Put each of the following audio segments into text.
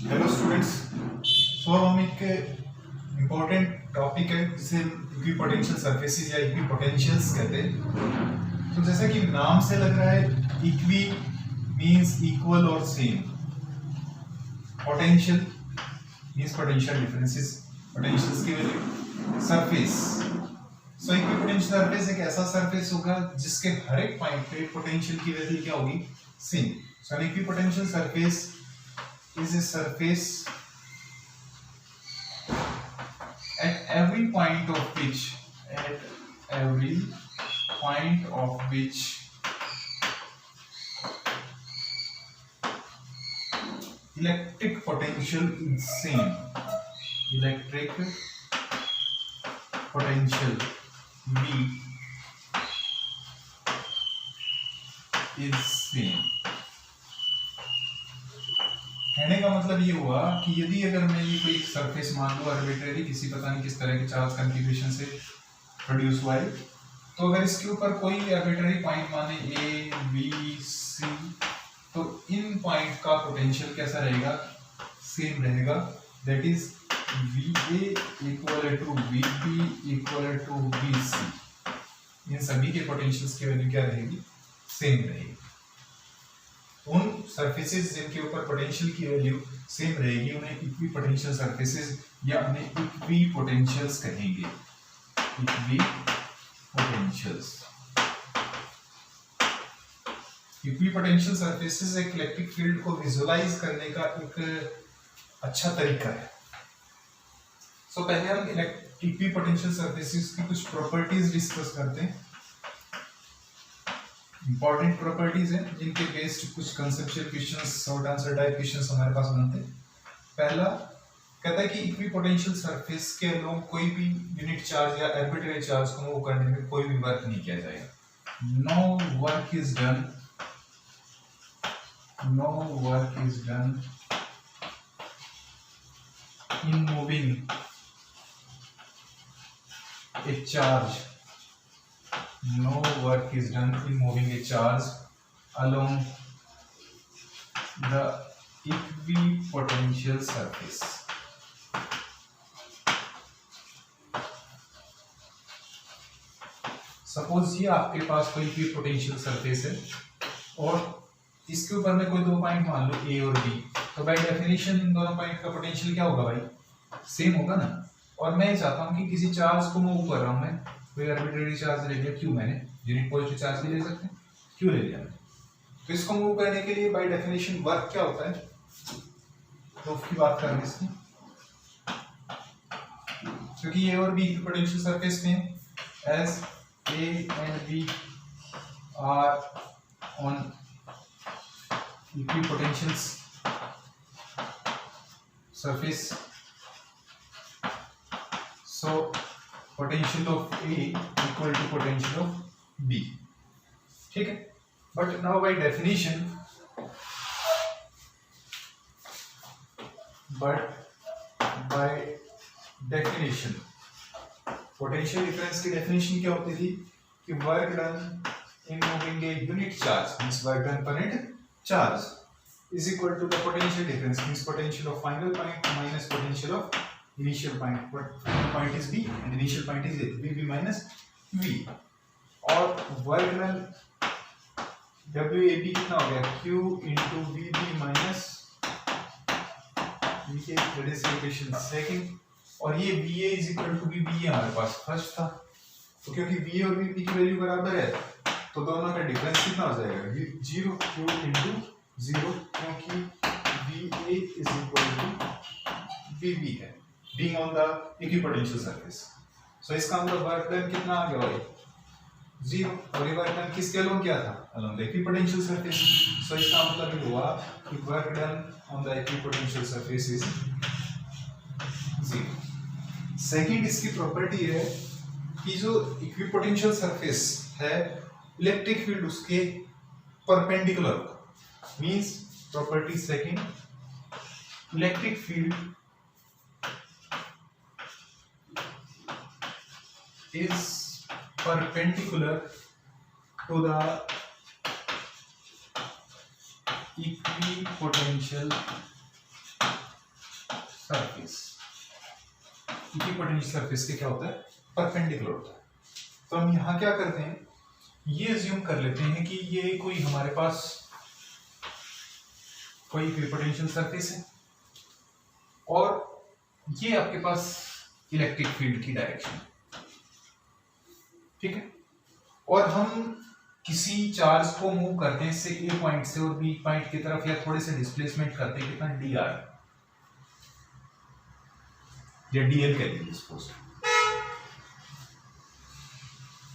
Hello students. सो हम एक important topic है जिसे इक्विपोटेंशियल सरफेसेस या इक्विपोटेंशियल्स कहते हैं। तो जैसा कि नाम से लग रहा है, इक्वी मींस इक्वल और same, potential means potential differences, potentials की वैल्यू, सरफेस। सो इक्विपोटेंशियल सरफेस एक ऐसा सरफेस होगा जिसके हर एक पॉइंट पे पोटेंशियल की वैल्यू क्या होगी, same. So an equipotential surface is a surface at every point of which electric potential is same. Electric potential V is same. कहने का मतलब ये हुआ कि यदि अगर मैं ये कोई सरफेस मान लो आर्बिट्रेरी किसी पता नहीं किस तरह के चार्ज कॉन्फ़िगरेशन से प्रोड्यूस हुआ है, तो अगर इसके ऊपर कोई आर्बिट्रेरी पॉइंट माने ए बी सी, तो इन पॉइंट का पोटेंशियल कैसा रहेगा, सेम रहेगा। That is V A equal to V B equal to V C. इन सभी के पोटेंशियल्स की वैल्यू क्या रहेगी, सेम रहेगी। उन सरफेसेस जिनके ऊपर पोटेंशियल की वैल्यू सेम रहेगी उन्हें इक्विपोटेंशियल सरफेसेस या उन्हें इक्विपोटेंशियल्स कहेंगे। इक्विपोटेंशियल सरफेसेस एक इलेक्ट्रिक फील्ड को विजुअलाइज करने का एक अच्छा तरीका है। सो पहले हम इक्विपोटेंशियल सरफेसेस की कुछ प्रॉपर्टीज डिस्कस करते हैं। इंपॉर्टेंट प्रॉपर्टीज हैं जिनके बेस्ड कुछ conceptual questions, short answer type questions हमारे पास बनते हैं। पहला कहता है कि इक्विपोटेंशियल सरफेस के अलोंग कोई भी यूनिट चार्ज या आर्बिट्रेरी चार्ज को मूव करने में कोई भी वर्क नहीं किया जाएगा। No work is done in moving a charge. No work is done in moving a charge along the equipotential surface. Suppose ये आपके पास कोई इक्विपोटेंशियल सरफेस है और इसके ऊपर में कोई दो पॉइंट मान लो ए और बी, तो बाय डेफिनेशन इन दोनों पॉइंट का पोटेंशियल क्या होगा भाई, सेम होगा ना। और मैं चाहता हूँ कि किसी चार्ज को मूव कर रहा हूँ, मैं कोई आर्बिट्रेरी चार्ज ले लिया क्यों, मैंने यूनिट पॉजिटिव चार्ज भी ले सकते हैं, क्यों ले लिया मैंने। तो इसको मूव करने के लिए बाय डेफिनेशन वर्क क्या होता है, प्रूफ की बात करें इसकी, क्योंकि ए और बी इक्विपोटेंशियल सरफेस में as A and B are on equipotential surface, so potential of A equal to potential of B, ठीक है। But now by definition potential difference की definition क्या होती थी कि work done in moving a unit charge means work done per unit charge is equal to the potential difference means potential of final point minus potential of initial point, but final point is B and initial point is A, VB minus V। और work done WAB कितना हो गया, Q into VB minus VA, that is equation second। और ये VA is equal to VB हमारे पास first था, तो क्योंकि VA और VB की वैल्यू बराबर है तो दोनों का डिफरेंस कितना हो जाएगा, 0 Q into 0, क्योंकि VA is equal to VB है being on the equipotential surface। so इसका मतलब वर्क डन कितना आ गया भाई, 0। और ये वर्क डन किसके अलोंग किया था, along the equipotential surface। so इसका मतलब ये हुआ कि work done on the equipotential surface is 0। Second इसकी प्रॉपर्टी है कि जो इक्विपोटेंशियल सरफेस है इलेक्ट्रिक फील्ड उसके perpendicular means property second, electric field is perpendicular to the equipotential surface, equipotential surface के क्या होता है, परपेंडिकुलर होता है। तो हम यहाँ क्या करते हैं, ये अज्यूम कर लेते हैं कि ये कोई हमारे पास कोई इक्विपोटेंशियल सरफेस है और ये आपके पास इलेक्ट्रिक फील्ड की डायरेक्शन, ठीक है। और हम किसी चार्ज को मूव करते हैं इससे ए पॉइंट से और बी पॉइंट की तरफ, या थोड़े से डिस्प्लेसमेंट करते हैं कितना, डी आर या डीएल कह लीजिए सपोज,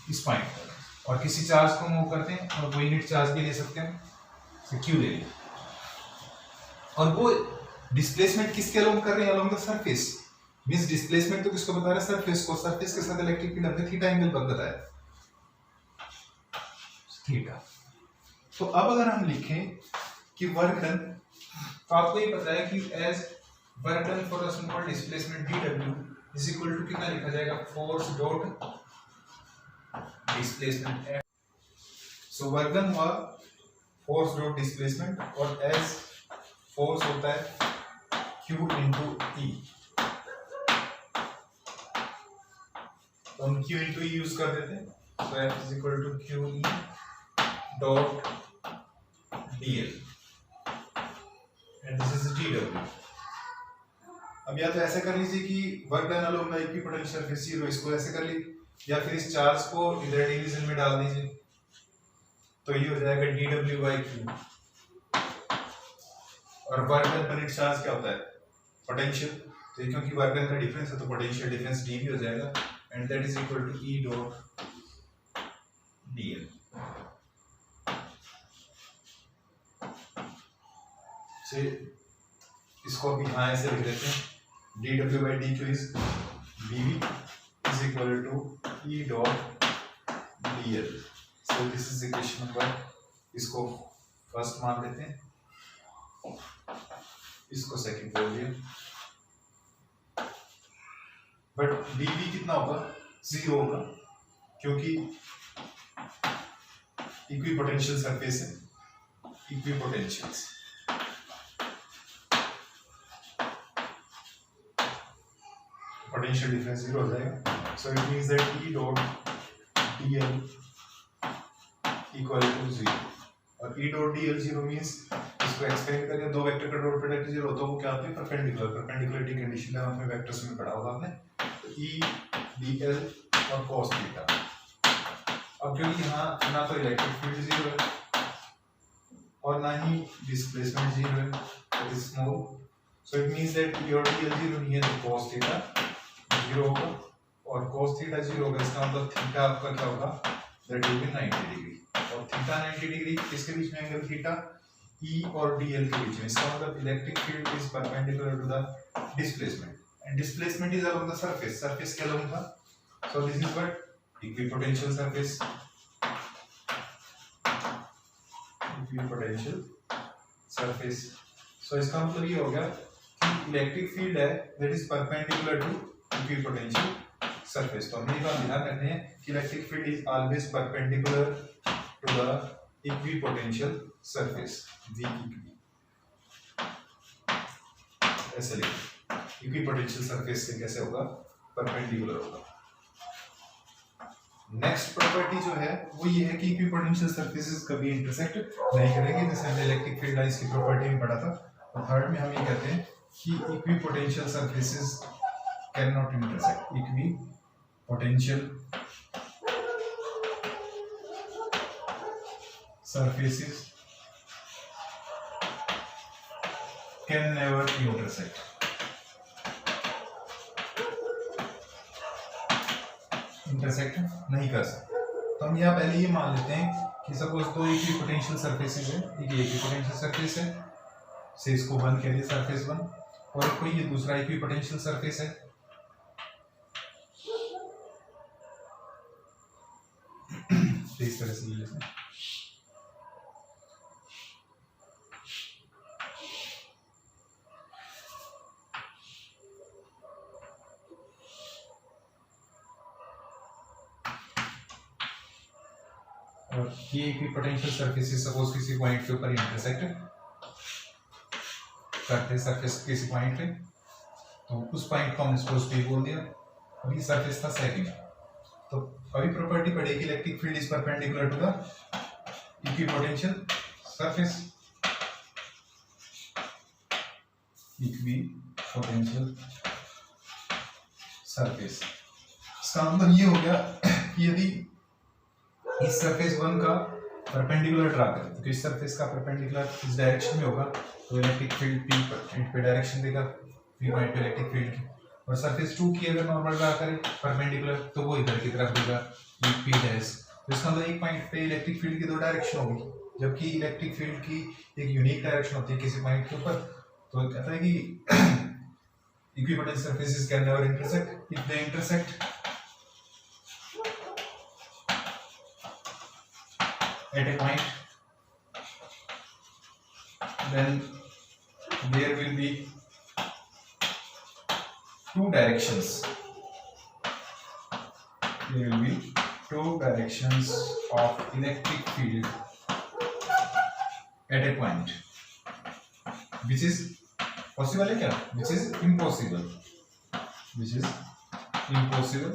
इस पॉइंट पर, और किसी चार्ज को मूव करते हैं और वो यूनिट चार्ज भी ले सकते हैं, क्यू ले लीजिए, और वो डिस्प्लेसमेंट किसके अलोंग कर रहे हैं, along the surface. Means displacement तो किसको बता रहा है, सरफेस को। सरफेस के साथ इलेक्ट्रिक फील्ड हमने थीटा एंगल पर बताया, थीटा। तो अब अगर हम लिखें कि वर्क डन, तो आपको ये पता है कि as work done for a small displacement dw is equal to कितना लिखा जाएगा, force dot displacement f। So work done हुआ फोर्स डॉट डिस्प्लेसमेंट, और एज फोर्स होता है q इंटू ई, तो हम q इंटू ई यूज कर देते हैं। तो f is equal to q E dot dl and this is dw। अब या तो ऐसे कर लीजिए कि work done along the equipotential surface 0, इसको ऐसे कर लीजिए, या फिर इस चार्ज को इधर डिवीजन में डाल दीजिए, तो ये हो जाएगा dw by q। और work done per unit charge क्या होता है, पोटेंशियल, तो क्योंकि वर्क डन का डिफरेंस है तो पोटेंशियल डिफरेंस d भी हो जाएगा, and that is equal to e dot dl। से इसको अभी यहाँ ऐसे लिख देते हैं, dw by dq is dv is equal to e dot dl। so this is equation number, इसको फर्स्ट मान लेते हैं, इसको सेकंड बोल दिया, बट dv कितना होगा, 0 होगा, क्योंकि इक्विपोटेंशियल सरफेस है, इक्विपोटेंशियल से पोटेंशियल डिफरेंस 0 हो जाएगा। So it means that E dot dl equal to 0, और E डॉट dl 0 मींस, इसको एक्सपेंड करें, दो वेक्टर का डॉट प्रोडक्ट 0 तो वो क्या होता है, परपेंडिकुलर। परपेंडिकुलरिटी कंडीशन है, आपने वेक्टर्स में पढ़ा होगा आपने, तो E dl और cos थीटा। अब क्योंकि यहाँ ना तो इलेक्ट्रिक फील्ड 0 है और ना ही डिस्प्लेसमेंट 0 है, that is small, so it means that E और dl 0 नहीं है, तो cos थीटा 0 होगा, और cos थीटा 0 होगा, इसका मतलब थीटा आपका क्या होगा, दैट विल बी 90 डिग्री, और थीटा 90 डिग्री किसके बीच में एंगल, थीटा E और dl के बीच में। इसका मतलब electric field is perpendicular to the displacement, and displacement is along the surface, surface के अलोंग था, so this is what equipotential surface, equipotential surface. सो इसका मतलब ये हो गया कि इलेक्ट्रिक फील्ड है that is perpendicular to equipotential surface. तो हमें ये बात ध्यान रखनी है कि electric field is always perpendicular to the equipotential surface, वी इक्वी, ऐसे लिखें, इक्विपोटेंशियल सरफेस से कैसे होगा, परपेंडिकुलर होगा। नेक्स्ट प्रॉपर्टी जो है वो ये है कि इक्विपोटेंशियल सरफेसेस कभी इंटरसेक्ट नहीं करेंगे, जैसे हमने इलेक्ट्रिक फील्ड लाइंस की प्रॉपर्टी में पढ़ा था। और थर्ड में हम ये कहते हैं कि equipotential surfaces can not intersect, equipotential surfaces can never intersect. Intersect नहीं कर सकते। तो हम यहाँ पहले ये मान लेते हैं कि सपोज तो इक्विपोटेंशियल सरफेसेस है, एक ये इक्विपोटेंशियल सरफेस है, से इसको 1 कह दिया, सरफेस 1, और कोई ये दूसरा इक्विपोटेंशियल सरफेस है, तो इस तरह से ये लेते हैं। और ये इक्विपोटेंशियल सरफेसेस सपोज किसी पॉइंट के ऊपर इंटरसेक्ट करते हैं, सरफेस किसी पॉइंट पे, तो उस पॉइंट को हमने सोर्स पी बोल दिया। अभी सरफेस था सेकंड, तो अभी प्रॉपर्टी पड़ेगी electric field is perpendicular to the equipotential surface, equipotential surface. इसका मतलब ये हो गया कि यदि इस सरफेस वन का परपेंडिकुलर ड्रा करें तो इस सरफेस का परपेंडिकुलर इस डायरेक्शन में होगा, तो इलेक्ट्रिक फील्ड पी पे डायरेक्शन देगा, पी पॉइंट पे इलेक्ट्रिक फील्ड की। और सरफेस टू की अगर नॉर्मल ड्रा करें परपेंडिकुलर तो वो इधर की तरफ देगा, ये पी डैश। तो इसका मतलब एक पॉइंट पे इलेक्ट्रिक फील्ड की दो डायरेक्शन होगी, जबकि इलेक्ट्रिक फील्ड की एक यूनिक डायरेक्शन होती है किसी पॉइंट के ऊपर। तो कहता है कि equipotential surfaces can never intersect, if they intersect at a point, then there will be two directions. There will be two directions of electric field at a point, which is possible है क्या? Which is impossible. Which is impossible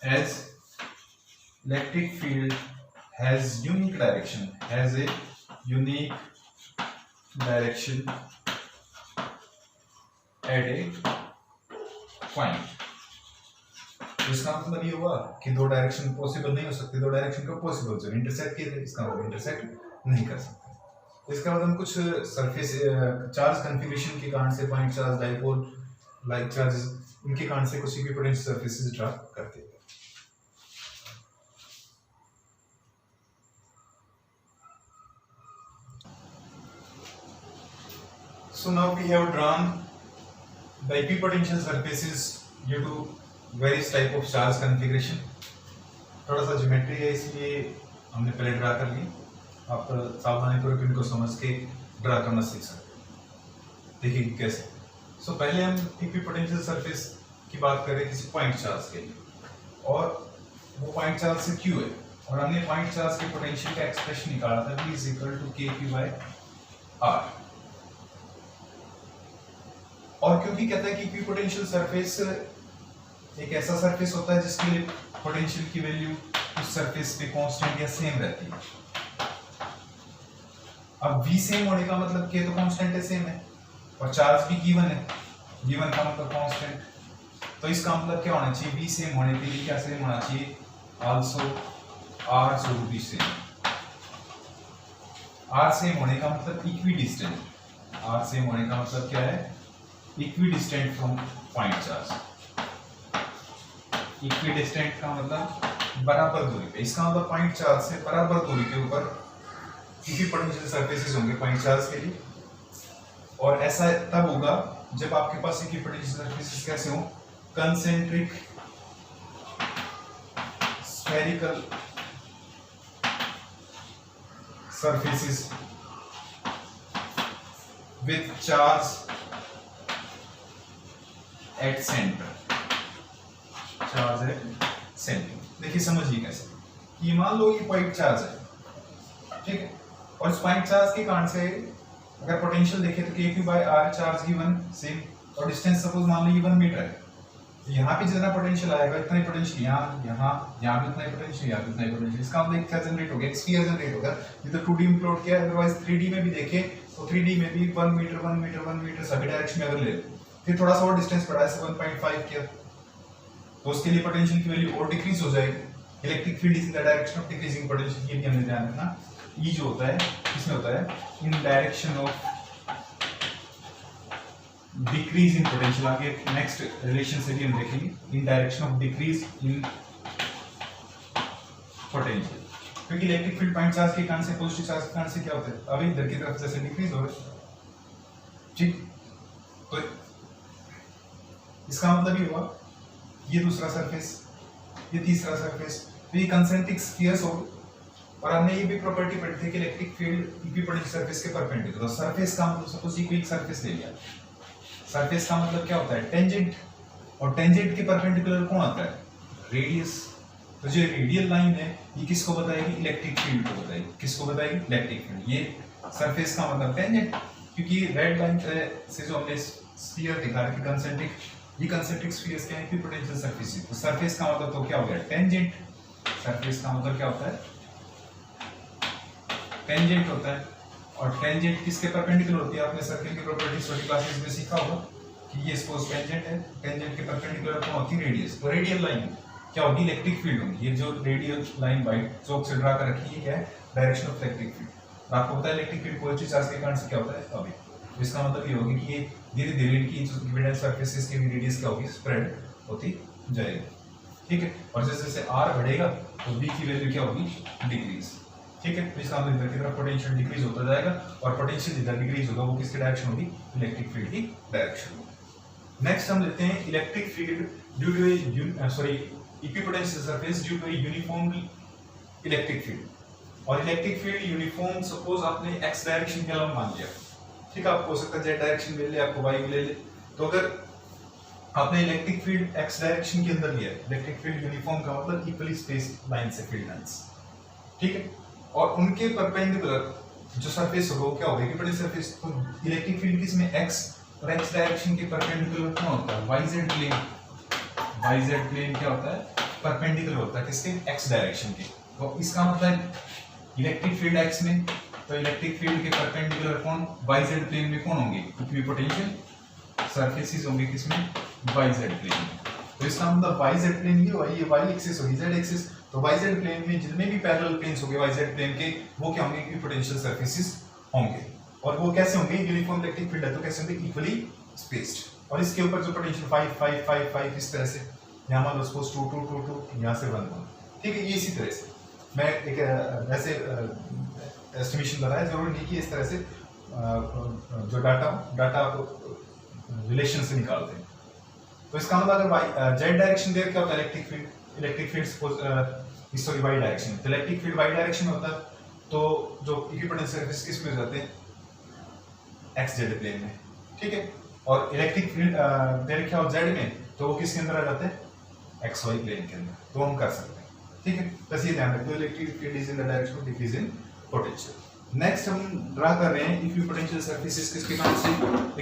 as electric field has unique direction, has a unique direction at a point. तो इसका मतलब ये हुआ कि दो direction possible नहीं हो सकते। दो डायरेक्शन कब पॉसिबल हो? जब इंटरसेक्ट किए थे, इसका मतलब इंटरसेक्ट नहीं कर सकते। इसका मतलब कुछ सरफेस चार्ज कन्फिगरेशन के कारण से point charge, dipole, like charges, इनके कारण से कुछ इक्विपोटेंशियल सरफेसेस ड्रा करते हैं। So now we have drawn the equipotential surfaces due to various type of charge configuration. थोड़ा सा ज्योमेट्री है इसलिए हमने पहले ड्रा कर ली। आप सावधानी पूर्वक इनको समझ के ड्रा करना सीख सकते हैं। देखिए कैसे। पहले हम इक्विपोटेंशियल सरफेस की बात करें किसी पॉइंट चार्ज के लिए, और वो पॉइंट चार्ज से क्यू है, और हमने पॉइंट चार्ज के पोटेंशियल का एक्सप्रेशन निकाला था V is equal to KQ by R। और क्योंकि कहता है कि इक्विपोटेंशियल सरफेस एक ऐसा सरफेस होता है जिसके लिए पोटेंशियल की वैल्यू उस सरफेस पे कांस्टेंट या सेम रहती है। अब V सेम होने का मतलब K तो कांस्टेंट है, सेम है, और चार्ज भी गिवन है, गिवन का मतलब कांस्टेंट। तो इसका मतलब क्या होना चाहिए? V सेम होने के लिए क्या सेम होना चाहिए? Also R should be same. R same होने का मतलब इक्विडिस्टेंट। R सेम होने का मतलब क्या है? Equidistant from point charge. Equidistant का मतलब बराबर दूरी पे। इसका मतलब पॉइंट चार्ज से बराबर दूरी के ऊपर इक्विपोटेंशियल सरफेसेस होंगे पॉइंट चार्ज के लिए। और ऐसा तब होगा जब आपके पास इक्विपोटेंशियल सरफेसेस कैसे हो? Concentric spherical surfaces with charge at centre. Charge at centre. देखिए समझिए कैसे। ये मान लो ये पॉइंट चार्ज है, ठीक है, और इस पॉइंट चार्ज के कारण से अगर पोटेंशियल देखें तो KQ by R charge given same, और डिस्टेंस सपोज मान लो ये 1 मीटर है, तो यहाँ पे जितना पोटेंशियल आएगा इतना ही पोटेंशियल यहाँ भी उतना ही पोटेंशियल, यहाँ भी उतना ही पोटेंशियल। इसका मतलब एक क्या जनरेट हो गया? एक स्फीयर जनरेट होगा। ये तो 2D में प्लॉट किया है, अदरवाइज 3D में भी देखें तो 3D में भी 1 मीटर 1 मीटर 1 मीटर सभी डायरेक्शन में अगर ले, फिर थोड़ा सा और डिस्टेंस बढ़ा है 1.5 किया, तो उसके लिए पोटेंशियल की वैल्यू और डिक्रीज हो जाएगी। Electric field is in the direction of decreasing potential. ये भी हमने ध्यान रखना। ई जो होता है किसमें होता है? इन direction of decrease in potential. आगे नेक्स्ट रिलेशन से भी हम देखेंगे इन direction of decrease in potential, क्योंकि इलेक्ट्रिक फील्ड पॉइंट चार्ज के कारण से, पॉजिटिव चार्ज के कारण से क्या होता है? अभी इधर की तरफ जैसे डिक्रीज हो रहा है, ठीक। तो इसका मतलब ये हुआ ये दूसरा सरफेस, ये तीसरा सरफेस, तो ये कंसेंट्रिक स्फीयर्स हो गए। और हमने ये भी प्रॉपर्टी पढ़ी थी कि इलेक्ट्रिक फील्ड इक्विपोटेंशियल सरफेस के परपेंडिकुलर। तो सरफेस का मतलब सपोज ये कोई एक सरफेस ले लिया, सरफेस का मतलब क्या होता है? टेंजेंट, और टेंजेंट के परपेंडिकुलर कौन आता है? रेडियस। तो जो रेडियल लाइन है ये किसको बताएगी? इलेक्ट्रिक फील्ड को बताएगी। किसको बताएगी? Electric field. ये सरफेस का मतलब टेंजेंट, क्योंकि रेड लाइन से जो हमने स्फीयर दिखा है कि कंसेंट्रिक, ये कंसेंट्रिक स्फीयर्स क्या है, इक्विपोटेंशियल सरफेस। तो सरफेस का मतलब तो क्या हो गया, टेंजेंट। सरफेस का मतलब क्या होता है, टेंजेंट होता है। और टेंजेंट किसके परपेंडिकुलर होती है, आपने सर्किल की प्रॉपर्टीज वाली क्लासेस में सीखा होगा कि ये सपोज टेंजेंट है, टेंजेंट के परपेंडिकुलर कौन होती है, रेडियस। तो रेडियल लाइन क्या होगी, इलेक्ट्रिक फील्ड होगी। ये जो रेडियल लाइन वाइट चौक से ड्रा कर रखी है क्या है, डायरेक्शन ऑफ इलेक्ट्रिक फील्ड। आपको पता है इलेक्ट्रिक फील्ड पॉजिटिव चार्ज के कारण से क्या होता है, अभी तो इसका मतलब ये होगी कि ये धीरे धीरे इनकी जो इक्विवेलेंट सरफेसेस की रेडियस क्या होगी, स्प्रेड होती जाएगी, ठीक है। और जैसे जैसे आर बढ़ेगा तो बी की वैल्यू क्या होगी, डिक्रीज, ठीक है। तो इसका मतलब इधर की तरफ पोटेंशियल डिक्रीज होता जाएगा, और पोटेंशियल इधर डिक्रीज होगा, वो किसकी डायरेक्शन होगी, इलेक्ट्रिक फील्ड की डायरेक्शन होगी। नेक्स्ट हम लेते हैं electric field due to equipotential surface due to uniform electric field. और इलेक्ट्रिक फील्ड यूनिफॉर्म सपोज आपने एक्स डायरेक्शन के अलावा मान लिया, ठीक है। आपको हो सकता है जेड डायरेक्शन ले ले, आपको वाई ले ले। तो अगर आपने इलेक्ट्रिक फील्ड एक्स डायरेक्शन के अंदर लिया, इलेक्ट्रिक फील्ड यूनिफॉर्म का मतलब इक्वली स्पेस्ड लाइन से फील्ड लाइंस, ठीक है। और उनके परपेंडिकुलर जो सरफेस होगा वो क्या होगा, इक्विपोटेंशियल सरफेस। तो इलेक्ट्रिक फील्ड किसमें, एक्स और एक्स डायरेक्शन के परपेंडिकुलर क्या होता है, Y Z plane. Y Z plane क्या होता है, परपेंडिकुलर होता है किसके, एक्स डायरेक्शन के। तो इसका मतलब इलेक्ट्रिक फील्ड एक्स में, तो इलेक्ट्रिक फील्ड के परपेंडिकुलर कौन, वाई जेड प्लेन में कौन होंगे, इक्विपोटेंशियल सरफेसेस होंगे किसमें, वाई जेड प्लेन में। तो इसका मतलब वाई जेड प्लेन ये वाई एक्सिस होगी, जेड एक्सिस। तो वाई जेड प्लेन में जितने भी पैरेलल प्लेन्स होंगे वाई जेड प्लेन के, वो क्या होंगे, इक्विपोटेंशियल सरफेसेस होंगे। और वो कैसे होंगे, यूनिफॉर्म इलेक्ट्रिक फील्ड है तो कैसे होंगे, इक्वली स्पेस्ड। और इसके ऊपर जो पोटेंशियल 5 5 5 5 इस तरह से, यहाँ मान लो सपोज 2 2 2 2, यहाँ से 1 1, ठीक है। ये इसी तरह से मैं एक ऐसे एस्टिमेशन लगाया, जरूरी नहीं कि इस तरह से जो डाटा रिलेशन से निकालते हैं। तो इसका मतलब अगर जेड डायरेक्शन देर क्या होता है, electric field suppose sorry Y direction, तो इलेक्ट्रिक फील्ड वाई डायरेक्शन में होता है, तो जो इक्विपोटेंशियल सरफेस किस में हो जाते हैं, एक्स जेड प्लेन में, ठीक है। और इलेक्ट्रिक फील्ड देर क्या हो जेड में, तो वो किसके अंदर आ जाते हैं, एक्स वाई प्लेन के अंदर। तो हम कर सकते हैं, ठीक है। बस ये ध्यान रखो, electric field is in the direction of decrease in potential. Next हम ड्रा कर रहे हैं इक्विपोटेंशियल सरफेसेस किसके कारण से,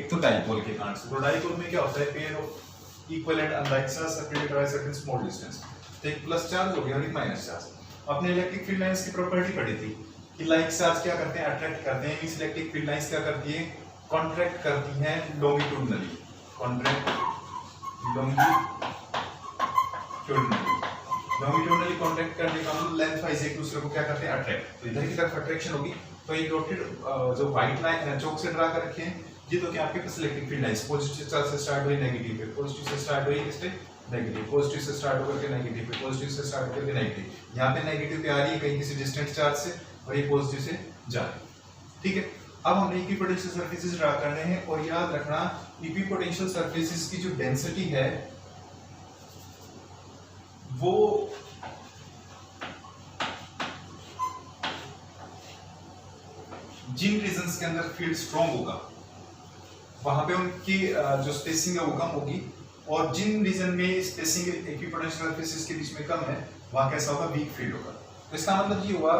एक तो डाइपोल के कारण से। तो डाइपोल में क्या होता है, pair of equal and unlike charge separated by certain small distance. तो एक प्लस चार्ज हो गया और एक माइनस चार्ज। अपने इलेक्ट्रिक फील्ड लाइंस की प्रॉपर्टी पढ़ी थी कि लाइक चार्ज क्या करते हैं, अट्रैक्ट करते हैं। इस इलेक्ट्रिक फील्ड लाइंस क्या करती है, कॉन्ट्रैक्ट करती हैं लॉन्गिट्यूडनली, कॉन्ट्रैक्ट लॉन्गिट्यूडनली कॉन्ट्रैक्ट करने का मतलब लेंथ वाइज एक दूसरे को क्या करते हैं, अट्रैक्ट। तो इधर की तरफ अट्रैक्शन होगी। तो ये डॉटेड जो व्हाइट लाइन चौक से ड्रा कर रखे हैं, ये तो क्या आपके पास electric field lines positive charge से स्टार्ट हुई, नेगेटिव पे, पॉजिटिव से स्टार्ट हुई, इस पे नेगेटिव, पॉजिटिव से स्टार्ट होकर के नेगेटिव पे, पॉजिटिव से स्टार्ट होकर के नेगेटिव। यहाँ पे नेगेटिव पे आ रही है कहीं किसी डिस्टेंट चार्ज से, और ये पॉजिटिव से जा रही है, ठीक है। अब हमने इक्विपोटेंशियल सरफेसेस ड्रा करने हैं, और याद रखना इक्विपोटेंशियल सरफेसेस की जो डेंसिटी है वो जिन रीजन्स के अंदर फील्ड स्ट्रॉन्ग होगा वहां पे उनकी जो स्पेसिंग है वो कम होगी, और जिन रीजन में स्पेसिंग इक्विपोटेंशियल सरफेसेस के बीच में कम है वहां कैसा होगा, वीक फील्ड होगा। तो इसका मतलब ये हुआ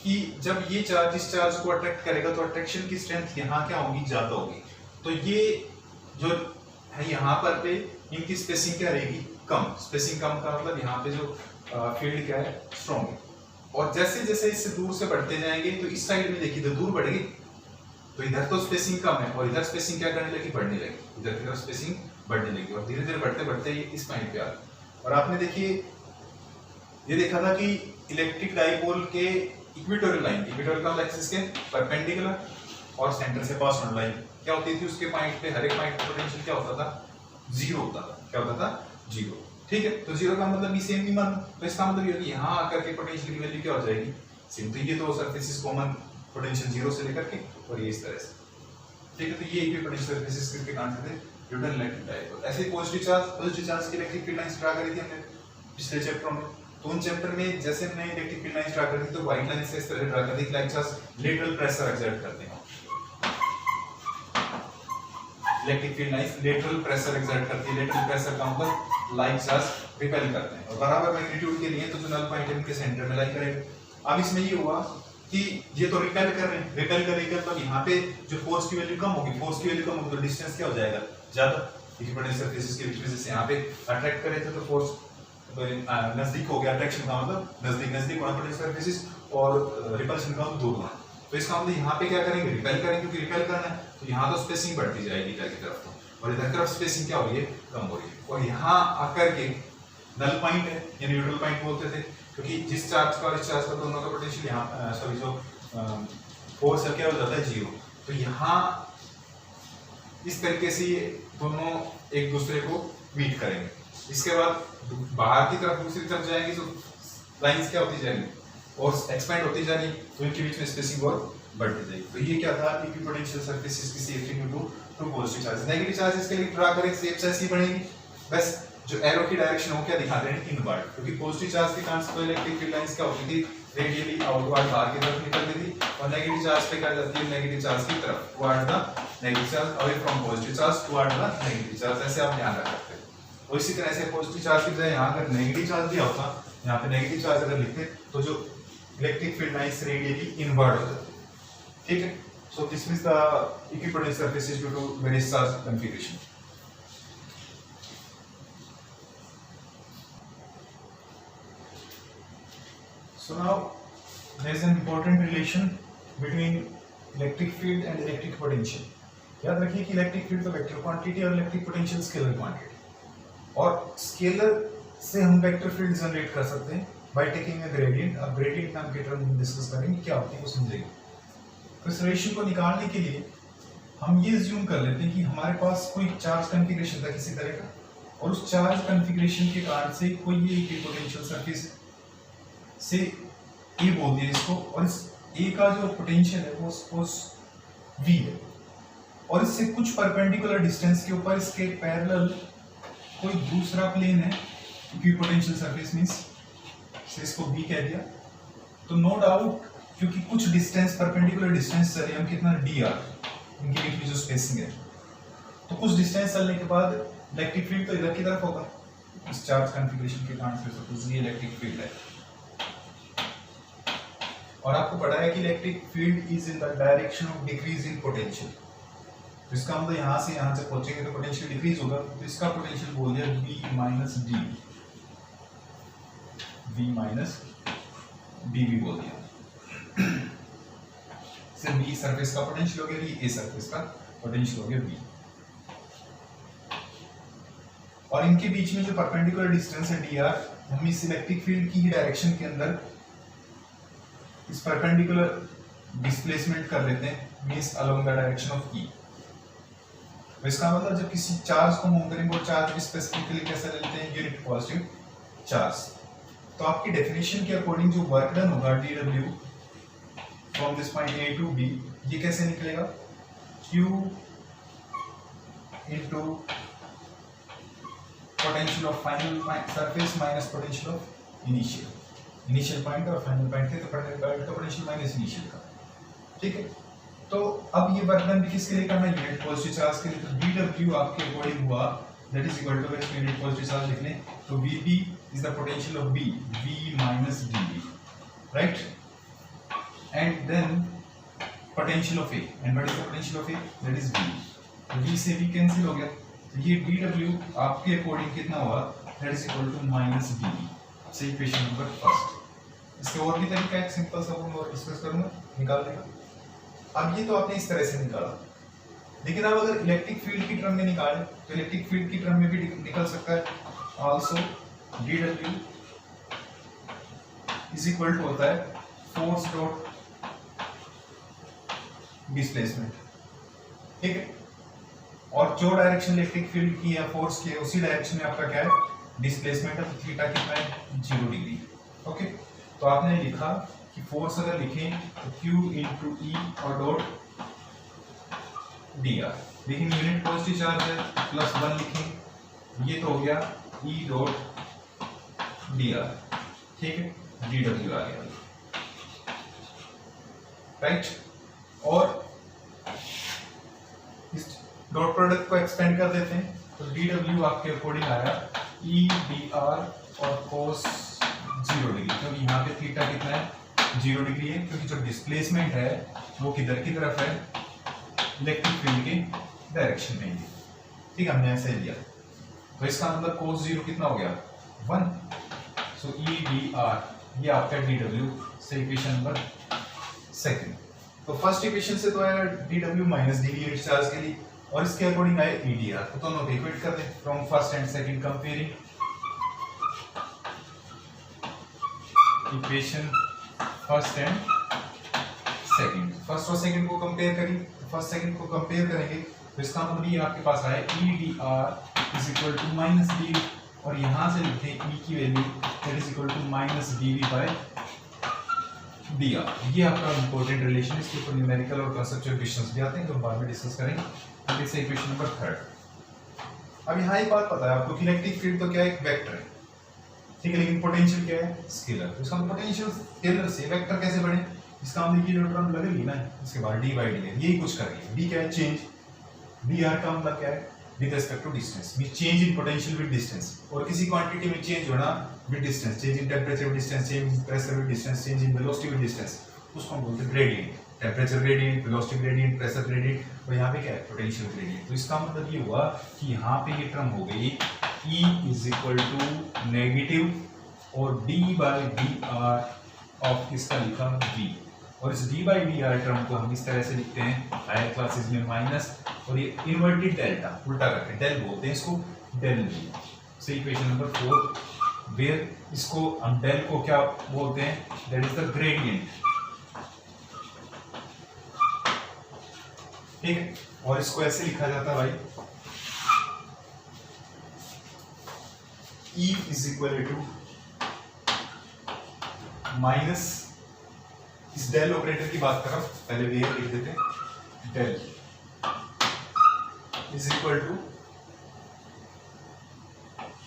कि जब ये चार्ज इस चार्ज को अट्रैक्ट करेगा तो अट्रैक्शन की स्ट्रेंथ यहाँ क्या होगी, ज्यादा होगी। तो ये जो है यहाँ पर पे इनकी स्पेसिंग क्या रहेगी, कम। स्पेसिंग कम का मतलब यहाँ पे जो फील्ड क्या है, स्ट्रॉन्ग है। और जैसे जैसे इससे दूर से बढ़ते जाएंगे तो इस साइड में देखिए तो दूर बढ़ेगी, तो इधर तो स्पेसिंग कम है और इधर स्पेसिंग क्या करने लगी, बढ़ने लगी। इधर की तरफ स्पेसिंग बढ़ने लगी और धीरे धीरे बढ़ते बढ़ते ये इस पॉइंट पे आ गई। और आपने देखिए ये देखा था कि इलेक्ट्रिक डाइपोल के इक्वेटोरियल लाइन, इक्वेटोरियल एक्सिस के परपेंडिकुलर और सेंटर से पास होने लाइन क्या होती थी, उसके पॉइंट पे हर एक पॉइंट पे पोटेंशियल क्या होता था, जीरो होता था। क्या होता था, जीरो, ठीक है। तो जीरो का मतलब भी सेम नहीं मानो, तो इसका मतलब ये है कि यहाँ आकर के पोटेंशियल की वैल्यू क्या हो जाएगी, सेम। तो ये तो सरफेसेस कॉमन पोटेंशियल जीरो से लेकर के और ये इस तरह से, ठीक है। तो ये इक्विपोटेंशियल सरफेसेस के कारण थे न्यूटन इलेक्ट्रिक डाइपोल। ऐसे पॉजिटिव चार्ज की इलेक्ट्रिक फील्ड लाइंस ड्रा करी थी हमने पिछले चैप्टर में। तो उन चैप्टर में जैसे हमने इलेक्ट्रिक फील्ड लाइंस ड्रा करी थी तो व्हाइट लाइन से इस तरह ड्रा कर दी, like charge lateral pressure exert करते हैं। Electric field lines lateral pressure exert करती है, लेटरल प्रेशर का मतलब लाइक चार्ज रिपेल करते हैं। और बराबर मैग्नीट्यूड के लिए तो जो नल पॉइंट है उनके सेंटर में लाई करेगा। अब इसमें ये हुआ कि ये तो रिपेल कर रहे हैं, रिपेल करेंगे तो यहाँ पे जो फोर्स की वैल्यू कम होगी, फोर्स की वैल्यू कम होगी तो डिस्टेंस क्या हो जाएगा, ज्यादा। इक्विपोटेंशियल सरफेसेस के बीच में जैसे यहाँ पे अट्रैक्ट करे थे तो फोर्स नजदीक हो गया, अट्रैक्शन का मतलब नजदीक नजदीक होना पोटेंशियल सरफेसेस, और रिपल्शन का मतलब दूर होना। तो इसका मतलब यहाँ पे क्या करेंगे, रिपेल करेंगे, क्योंकि रिपेल करना है तो यहाँ तो स्पेसिंग बढ़ती जाएगी इधर की तरफ, तो और इधर की तरफ स्पेसिंग क्या हो रही है, कम हो रही है। और यहाँ आकर के नल पॉइंट है या न्यूट्रल पॉइंट बोलते थे, क्योंकि जिस चार्ज का और इस चार्ज का दोनों का पोटेंशियल यहाँ सॉरी जो फोर्स है क्या हो जाता है, जीरो। तो यहाँ इस तरीके से ये दोनों एक दूसरे को मीट करेंगे। इसके बाद बाहर की तरफ दूसरी तरफ जाएंगे तो लाइंस क्या होती जाएंगी और एक्सपेंड होती जा रही, तो इनके बीच में स्पेसिंग और बढ़ती जाएगी। तो ये क्या था, इक्विपोटेंशियल सरफेसेस की सेफ्टी due to positive charges. Negative charges के लिए ड्रा करें, सेफ ऐसी बढ़ेगी, बस जो एरो की डायरेक्शन हो क्या दिखाते हैं, इनवर्ड, क्योंकि पॉजिटिव चार्ज के कारण से इलेक्ट्रिक फील्ड लाइंस क्या होती थी, रेडियली आउटवर्ड बाहर की तरफ निकलती थी, और नेगेटिव चार्ज पे क्या जाती है, नेगेटिव चार्ज की तरफ, toward the negative charge, away from positive charge toward the negative charge. ऐसे आप ध्यान रख सकते हैं। और इसी तरह से पॉजिटिव चार्ज की बजाय यहाँ अगर नेगेटिव चार्ज दिया होता, यहाँ पे नेगेटिव चार्ज अगर लिखते तो जो electric field lines radially inward हो जाती, ठीक है। So this means the equipotential surfaces due to various charge configuration. So now there is an important relation between electric field and electric potential. याद रखिए कि इलेक्ट्रिक फील्ड तो vector quantity और electric potential scalar quantity, और scalar से हम vector field generate कर सकते हैं बाय टेकिंग अ ग्रेडियंट। अब ग्रेडियंट नाम के टर्म डिस्कस करेंगे, क्या होती है वो समझेंगे। तो इस रेशियो को निकालने के लिए हम ये अज्यूम कर लेते हैं कि हमारे पास कोई चार्ज कॉन्फ़िगरेशन था किसी तरह का, और उस चार्ज कॉन्फ़िगरेशन के कारण से कोई ये इक्विपोटेंशियल सरफेस से ए बोल दिया इसको, और इस ए का जो पोटेंशियल है वो सपोज v है, और इससे कुछ परपेंडिकुलर डिस्टेंस के ऊपर इसके पैरेलल कोई दूसरा प्लेन है, इक्विपोटेंशियल सरफेस मींस से इसको b कह दिया। तो नो डाउट क्योंकि कुछ डिस्टेंस परपेंडिकुलर डिस्टेंस चले हम कितना dr, इनके बीच में जो स्पेसिंग है, तो कुछ डिस्टेंस चलने के बाद इलेक्ट्रिक फील्ड तो इधर की तरफ होगा इस चार्ज कॉन्फ़िगरेशन के कारण से, सपोज ये इलेक्ट्रिक फील्ड है, और आपको पता है कि electric field is in the direction of decrease in potential. तो इसका मतलब यहाँ से यहाँ तक पहुंचेंगे तो पोटेंशियल डिक्रीज होगा, तो इसका पोटेंशियल बोल दिया v minus D, v minus dv बोल दिया। सिर्फ b सरफेस का पोटेंशियल हो गया, a सरफेस का पोटेंशियल हो गया v, और इनके बीच में जो परपेंडिकुलर डिस्टेंस है dr, हम इस इलेक्ट्रिक फील्ड की डायरेक्शन के अंदर इस परपेंडिकुलर डिस्प्लेसमेंट कर लेते हैं, means along the direction of E। तो इसका मतलब जब किसी चार्ज को मूव करेंगे वो चार्ज स्पेसिफिकली कैसे लेते हैं, यूनिट पॉजिटिव चार्ज। तो आपकी डेफिनेशन के अकॉर्डिंग जो वर्क डन होगा dW from this point A to B, ये कैसे निकलेगा, Q into potential of final surface minus potential of initial point और फाइनल पॉइंट थे, तो फाइनल पॉइंट का पोटेंशियल माइनस इनिशियल का, ठीक है। तो अब ये वर्क डन भी किसके लिए करना है, यूनिट पॉजिटिव चार्ज के लिए। तो dW आपके अकॉर्डिंग हुआ दैट इज इक्वल टू, अगर इसको यूनिट पॉजिटिव चार्ज लिख लें तो VB is the potential of B, V minus dV, right, and then potential of A, and what is the potential of A, that is V। तो V से V cancel हो गया, तो ये dW आपके अकॉर्डिंग कितना हुआ, that is equal to minus dV। से इक्वेशन नंबर फर्स्ट। इसके और भी तरीका है, सिंपल सा वो मैं डिस्कस करूंगा निकालने का। अब ये तो आपने इस तरह से निकाला, लेकिन अब अगर इलेक्ट्रिक फील्ड की टर्म में निकालें तो इलेक्ट्रिक फील्ड की टर्म में भी निकल सकता है। Also dW is equal to होता है फोर्स डॉट डिस्प्लेसमेंट, ठीक है। और जो डायरेक्शन इलेक्ट्रिक फील्ड की या फोर्स की है उसी डायरेक्शन में आपका क्या है, डिस्प्लेसमेंट ऑफ थीटा कितना है, 0 डिग्री, ओके। तो आपने लिखा कि फोर्स अगर लिखें तो Q इंटू E और डॉट dr, लेकिन यूनिट पॉजिटिव चार्ज है +1 लिखें, ये तो हो गया E डॉट dr, ठीक है, dW आ गया, राइट। और इस डॉट प्रोडक्ट को एक्सपेंड कर देते हैं, तो dW आपके अकॉर्डिंग आया E dr और cos 0 डिग्री, क्योंकि यहाँ पे थीटा कितना है 0 डिग्री है, क्योंकि जो डिस्प्लेसमेंट है वो किधर की तरफ है, इलेक्ट्रिक फील्ड के डायरेक्शन में है। ठीक है, हमने ऐसे लिया, तो इसका मतलब cos 0 कितना हो गया 1। सो ई डी आर ये आपका डी डब्ल्यू से इक्वेशन नंबर सेकंड। तो फर्स्ट इक्वेशन से तो आया D W minus D V charge के लिए, और इसके अकॉर्डिंग आए ई डी आर। तो दोनों को इक्वेट कर दें from first and second comparing equation first and second. First और सेकंड को कंपेयर करें, फर्स्ट सेकंड को कंपेयर करेंगे तो इसका मतलब ये आपके पास आया E D R is equal to minus D, और यहां से लिखे ई की value that is equal to minus D V by D R. ये आपका इंपॉर्टेंट रिलेशन है, इसके ऊपर न्यूमेरिकल और कंसेप्चुअल क्वेश्चंस भी आते हैं जो बाद में डिस्कस करेंगे। अब इसे इक्वेशन नंबर थर्ड। अब यहाँ एक बात पता है आपको, इलेक्ट्रिक फील्ड तो क्या है, एक वेक्टर है, ठीक है, लेकिन पोटेंशियल क्या है, स्केलर। तो इसका पोटेंशियल स्केलर से वेक्टर कैसे बने, इसका मतलब ये जो टर्म लगेगी ना, इसके बाद डी बाई डी है, यही कुछ कर रही है। डी क्या है, चेंज। डी आर का मतलब क्या है, with respect to distance, mean change in potential with distance. और किसी क्वांटिटी में चेंज होना with distance, change in temperature with distance, change in pressure with distance, change in velocity with distance, उसको हम बोलते हैं gradient. Temperature gradient, velocity gradient, pressure gradient, और यहाँ पे क्या है, पोटेंशियल ग्रेडियंट। तो इसका मतलब ये हुआ कि यहाँ पे ये टर्म हो गई E is equal to negative और d by d r of किसका लिखा V, और इस d by d r term को हम इस तरह से लिखते हैं हायर क्लासेस में माइनस, और ये इन्वर्टेड डेल्टा उल्टा करके डेल बोलते हैं इसको, del V। So equation number 4 where इसको हम डेल को क्या बोलते हैं, दैट इज द ग्रेडियंट, ठीक है। और इसको ऐसे लिखा जाता है भाई, E is equal to minus, इस डेल ऑपरेटर की बात कर, पहले वेयर लिख देते हैं, del is equal to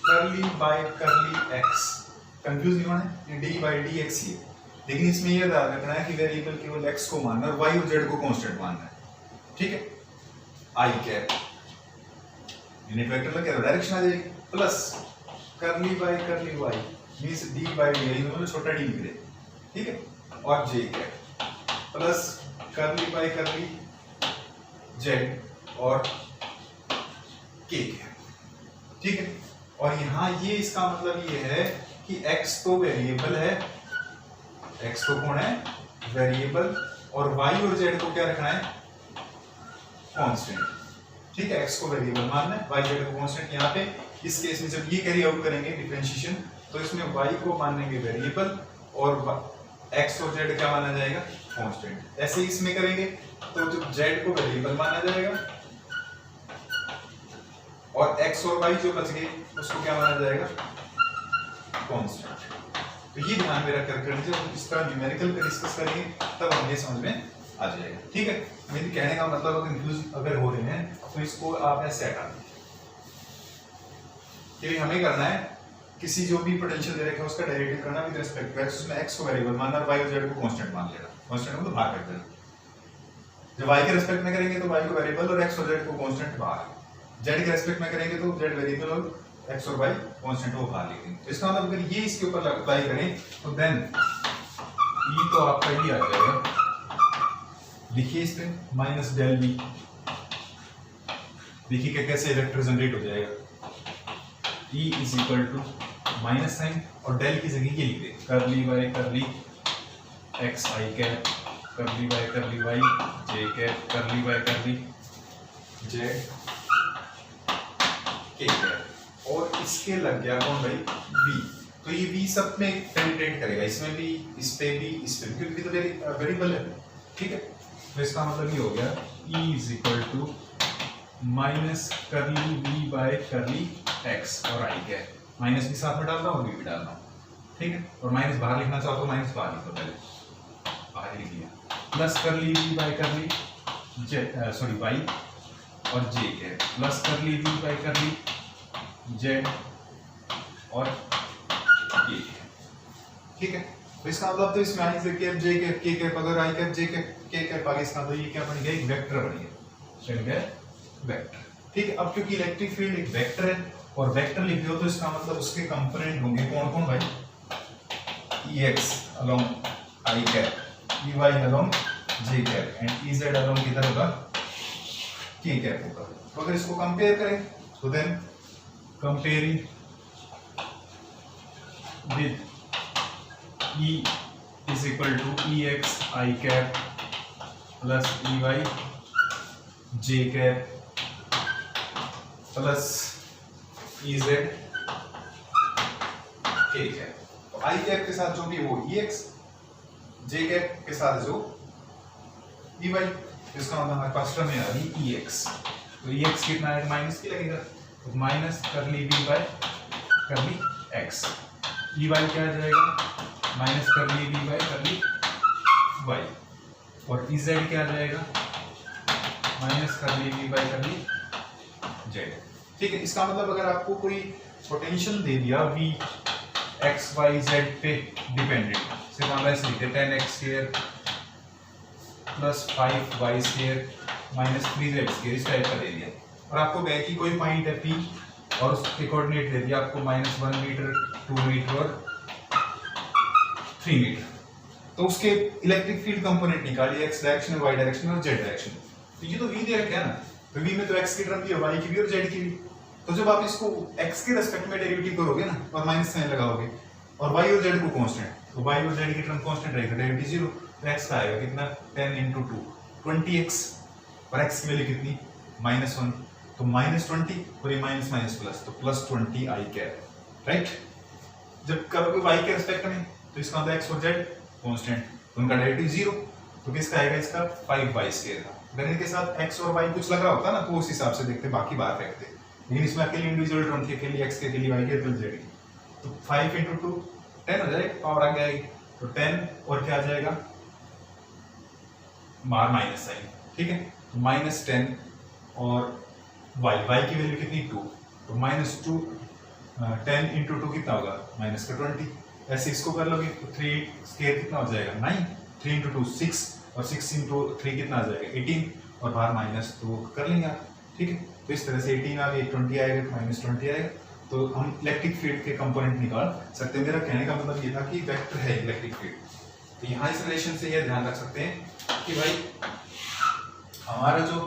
curly by curly X. Confuse नहीं होना है, ये डी बाई डी एक्स ही है, लेकिन इसमें यह ध्यान रखना है कि वेरिएबल केवल एक्स को मानना है और वाई और जेड को कांस्टेंट मानना है, ठीक है। आई कैप यूनिट वेक्टर का क्या डायरेक्शन आ जाएगी, plus curly by curly y means d by d, इन्होंने छोटा डी लिख दे, ठीक है, और j cap plus curly by curly z और के कैप, ठीक है। और यहाँ ये इसका मतलब ये है कि x तो वेरिएबल है, x तो कौन है, वेरिएबल, और y और z को क्या रखना है, कांस्टेंट, ठीक है। x को वेरिएबल मानना है, y z को कांस्टेंट। यहाँ पे इस केस में जब ये कैरी आउट करेंगे डिफरेंशिएशन, तो इसमें y को मानेंगे वेरिएबल और x और z क्या माना जाएगा, कांस्टेंट। ऐसे ही इसमें करेंगे तो जो z को वेरिएबल माना जाएगा और x और y जो बच गए उसको क्या माना जाएगा, कांस्टेंट। तो ये ध्यान में रख कर जब इसका न्यूमेरिकल पे डिस्कस करेंगे तब हमें समझ में आ जाएगा, ठीक है। मेरे कहने का मतलब अगर कंफ्यूज अगर हो रहे हैं तो इसको आप ऐसे हटा दें कि हमें करना है किसी जो भी पोटेंशियल दे रखा है उसका डेरिवेटिव करना विद रिस्पेक्ट टू x, उसमें x को वेरिएबल मानना और y और z को कांस्टेंट मान लेना। कांस्टेंट मतलब भाग कर देना। जब y के रिस्पेक्ट में करेंगे तो y को वेरिएबल और x और z को कांस्टेंट बाहर, z के रिस्पेक्ट में करेंगे तो z वेरिएबल और x और y कांस्टेंट को बाहर लिखेंगे। तो इसका मतलब अगर ये इसके ऊपर अप्लाई करें तो देन e तो आपका ये आ जाएगा, लिखिए इस पे माइनस डेल v, देखिए क्या कैसे वेक्टर जनरेट हो जाएगा, E is equal to minus sign और डेल की जगह ये लिख दे curly by curly x i cap, curly by curly y j cap, curly by curly z k cap, और इसके लग गया कौन भाई, v। तो ये v सब में पेनिट्रेट करेगा, इसमें भी, इस पे भी, इस पे भी, क्योंकि तो वेरिएबल है, ठीक है। तो इसका मतलब ये हो गया E is equal to minus curly v by curly X और आई कैप, माइनस भी साथ में डाल रहा हूँ और भी डाल रहा हूँ, ठीक है। और माइनस बाहर लिखना चाहो तो माइनस बाहर लिखो, पहले बाहर लिख दिया, plus curly v by curly z sorry y और j cap, plus curly v by curly z और के, ठीक है। तो इसका मतलब तो इसमें आई से कैप जे कैप के कैप, अगर आई कैप जे कैप के कैप आगे, इसका तो ये क्या बन गया, एक वेक्टर बन गया, बन गया वेक्टर, ठीक है। अब क्योंकि इलेक्ट्रिक फील्ड एक वेक्टर है और वेक्टर लिख रहे हो तो इसका मतलब उसके कंपोनेंट होंगे कौन कौन भाई, Ex along I cap, E Y along J cap and E Z along किधर होगा, के कैप होगा। तो अगर इसको कंपेयर करें तो then comparing with E is equal to EX I cap plus EY J cap plus EZ K cap। तो I cap के साथ जो भी वो EX, J cap के साथ जो EY, इसका मतलब हमारे पास टर्म में आ रही EX। तो EX कितना है, माइनस की लगेगा, तो माइनस करली V बाय करली X। EY क्या आ जाएगा, माइनस करली V बाय करली Y। और EZ क्या आ जाएगा, माइनस करली V बाय करली Z। ठीक है, इसका मतलब अगर आपको कोई पोटेंशियल दे दिया V x y z पे डिपेंडेंट, सिर्फ हम ऐसे लिखते 10x square plus 5y square minus 3z square, इस टाइप का दे दिया, और आपको कहे कि कोई पॉइंट है P और उसके कोऑर्डिनेट दे दिया आपको -1 मीटर, 2 मीटर और 3 मीटर, तो उसके इलेक्ट्रिक फील्ड कंपोनेंट निकालिए x डायरेक्शन, y डायरेक्शन और z डायरेक्शन। तो ये तो v दे रखा है ना, तो v में तो x की टर्म भी है, y की भी और z की भी। तो जब आप इसको x के रेस्पेक्ट में डेरिवेटिव करोगे ना और माइनस साइन लगाओगे और y और z को कांस्टेंट, तो y और z की टर्म कांस्टेंट रहेगा, डेरिवेटिव 0, तो x का आएगा कितना 10 × 2 20x, और x की वैल्यू कितनी -1, तो -20 और ये माइनस माइनस प्लस, तो +20 i कैप, राइट। जब करोगे y के रेस्पेक्ट में तो इसका मतलब x और z कांस्टेंट, तो उनका डेरिवेटिव 0, तो किसका आएगा, इसका 5y स्क्वायर का। अगर इनके साथ x और y कुछ लगा होता ना तो उस हिसाब से देखते, बाकी बाहर फेंकते, लेकिन इसमें अकेले इंडिविजुअल टर्म थी, अकेली x के अकेली y के अकेले z की, तो 5 × 2 10 हो जाएगा, पावर आ गया, तो 10 और क्या आ जाएगा बाहर माइनस साइन, ठीक है, तो -10 और y की वैल्यू कितनी 2, तो -2 10 × 2 कितना होगा -20, ऐसे इसको कर लोगे तो 3 स्क्वायर कितना हो जाएगा 9, 3 × 2 6 और 6 × 3 कितना आ जाएगा 18 और बाहर माइनस, तो कर लेंगे आप, ठीक है। तो इस तरह से 18 आ गया, 20 आएगा, -20 आएगा, तो हम इलेक्ट्रिक फील्ड के कंपोनेंट निकाल सकते हैं। मेरा कहने का मतलब ये था कि वेक्टर है इलेक्ट्रिक फील्ड, तो यहाँ इस रिलेशन से ये ध्यान रख सकते हैं कि भाई हमारा जो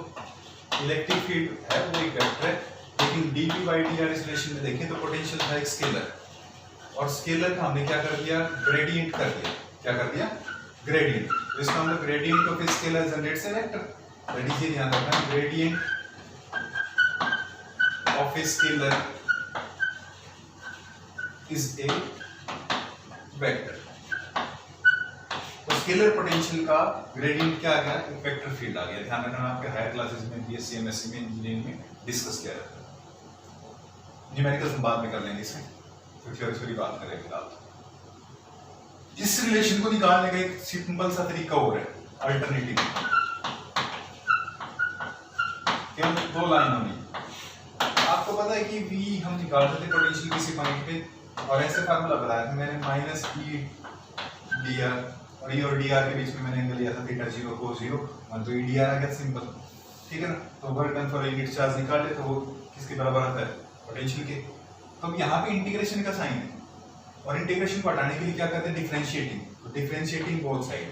इलेक्ट्रिक फील्ड है वो एक वेक्टर है, लेकिन dp/dr इस रिलेशन में देखें तो पोटेंशियल था एक स्केलर, और स्केलर का हमने क्या कर दिया, ग्रेडियंट कर दिया, क्या कर दिया, ग्रेडियंट। तो इसका मतलब gradient of a scalar generates A vector, that is, ये ध्यान रखना, gradient of a scalar is a vector। तो स्केलर पोटेंशियल का ग्रेडियंट क्या आ गया, एक वेक्टर फील्ड आ गया। ध्यान रखना, आपके हायर क्लासेस में बीएससी एमएससी में इंजीनियरिंग में डिस्कस किया जाता है, न्यूमेरिकल्स हम बाद में कर लेंगे, इसमें तो थ्योरी बात करेंगे आप। इस रिलेशन को निकालने का एक सिंपल सा तरीका और है, अल्टरनेटिव, केवल 2 लाइन होनी। आपको पता है कि V हम निकालते थे पोटेंशियल किसी पॉइंट पे, और ऐसे फार्मूला बताया था मैंने, -E dr, और E और dr के बीच में मैंने एंगल लिया था थीटा 0 cos 0, तो E dr आ गया सिंपल, ठीक है ना। तो work done for unit charge निकाल ले तो वो किसके बराबर आता है, पोटेंशियल के। तो अब यहाँ पे इंटीग्रेशन का साइन है, और इंटीग्रेशन को हटाने के लिए क्या करते हैं, डिफरेंशिएटिंग, तो डिफरेंशिएटिंग बोथ साइड।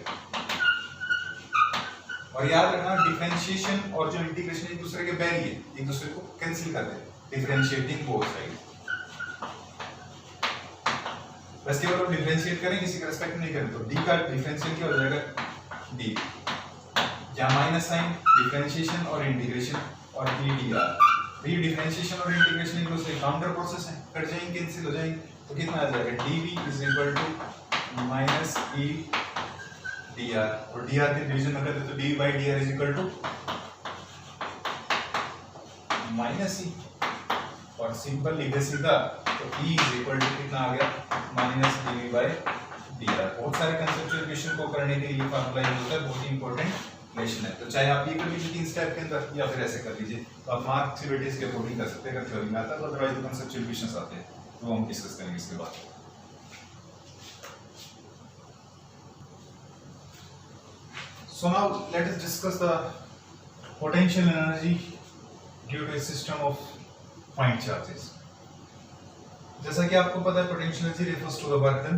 और याद रखना, डिफरेंशिएशन और जो इंटीग्रेशन एक दूसरे के बैरी है, एक दूसरे को कैंसिल कर देते हैं, डिफरेंशिएटिंग बोथ साइड। बस केवल हम डिफरेंशिएट करें, किसी का रेस्पेक्ट नहीं करें, तो d का डिफरेंशियल क्या हो जाएगा, d, या माइनस साइन, डिफरेंशिएशन और इंटीग्रेशन, और d dr। तो ये डिफरेंशिएशन और इंटीग्रेशन एक दूसरे काउंटर प्रोसेस है, कट जाएंगे, कैंसिल हो जाएंगे, तो कितना आ जाएगा, dv = -e dr, और dr के डिवीजन में करते तो d/dr = -e, और सिंपल लिखे सीधा तो E = कितना आ गया, -dv/dr। बहुत सारे कंसेप्चुअल इक्वेशन को करने के लिए फार्मूला यूज होता है, बहुत ही इंपॉर्टेंट रिलेशन है। तो चाहे आप ये कर लीजिए 3 स्टेप के अंदर, या फिर ऐसे कर लीजिए, तो आप मार्क थ्योरीज के अकॉर्डिंग कर सकते हैं अगर थ्योरी में आता है, तो अदरवाइज जो कंसेप्चुअल इक्वेशंस आते हैं वो हम डिस्कस करेंगे इसके बाद। So now let us discuss the potential energy due to a system of point charges। जैसा कि आपको पता है potential energy refers to the work done,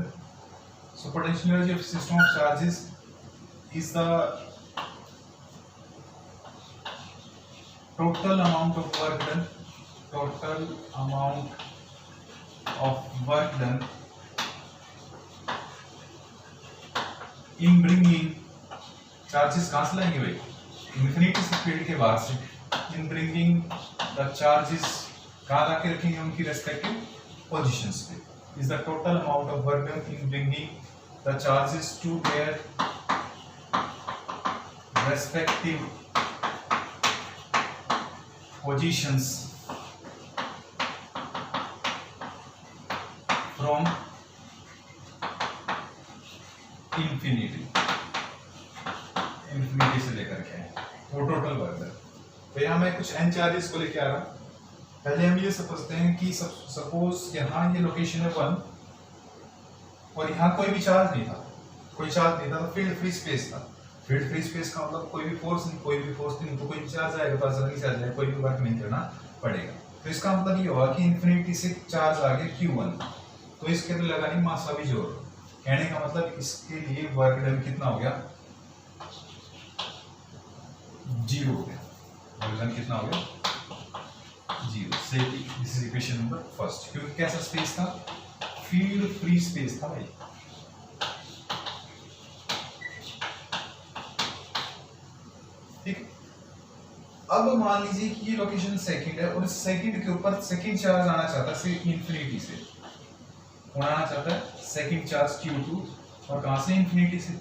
So potential energy of system of charges is the total amount of work done, total amount of work done in bringing charges कहाँ से लाएंगे भाई, infinity से फील्ड के बाहर से, in bringing the charges कहाँ लाके रखेंगे उनकी respective positions पे, is the total amount of work done in bringing the charges to their respective positions from infinity से लेकर के वो टोटल वर्क है। तो यहाँ मैं कुछ n चार्जेस को लेके आ रहा हूँ। पहले हम ये समझते हैं कि सपोज यहाँ ये लोकेशन है 1 और यहाँ कोई भी चार्ज नहीं था, तो फील्ड फ्री स्पेस था। फील्ड फ्री स्पेस का मतलब कोई भी फोर्स नहीं, तो कोई भी चार्ज आएगा तो आसानी से आ जाएगा, कोई भी वर्क नहीं करना पड़ेगा। तो इसका मतलब ये होगा कि इन्फिनिटी से चार्ज आ गया Q1, तो इसके लिए लगानी मासा भी जोड़। कहने का मतलब इसके लिए वर्क डन कितना हो गया, 0 हो गया। वर्क डन कितना हो गया, 0। से this is equation number first, क्योंकि कैसा स्पेस था, फील्ड फ्री स्पेस था भाई। ठीक, अब मान लीजिए कि ये लोकेशन सेकंड है और इस सेकंड के ऊपर सेकंड चार्ज आना चाहता है इन्फिनिटी से, आना चाहता है सेकंड चार्ज Q2 और कहां से, इन्फिनिटी से।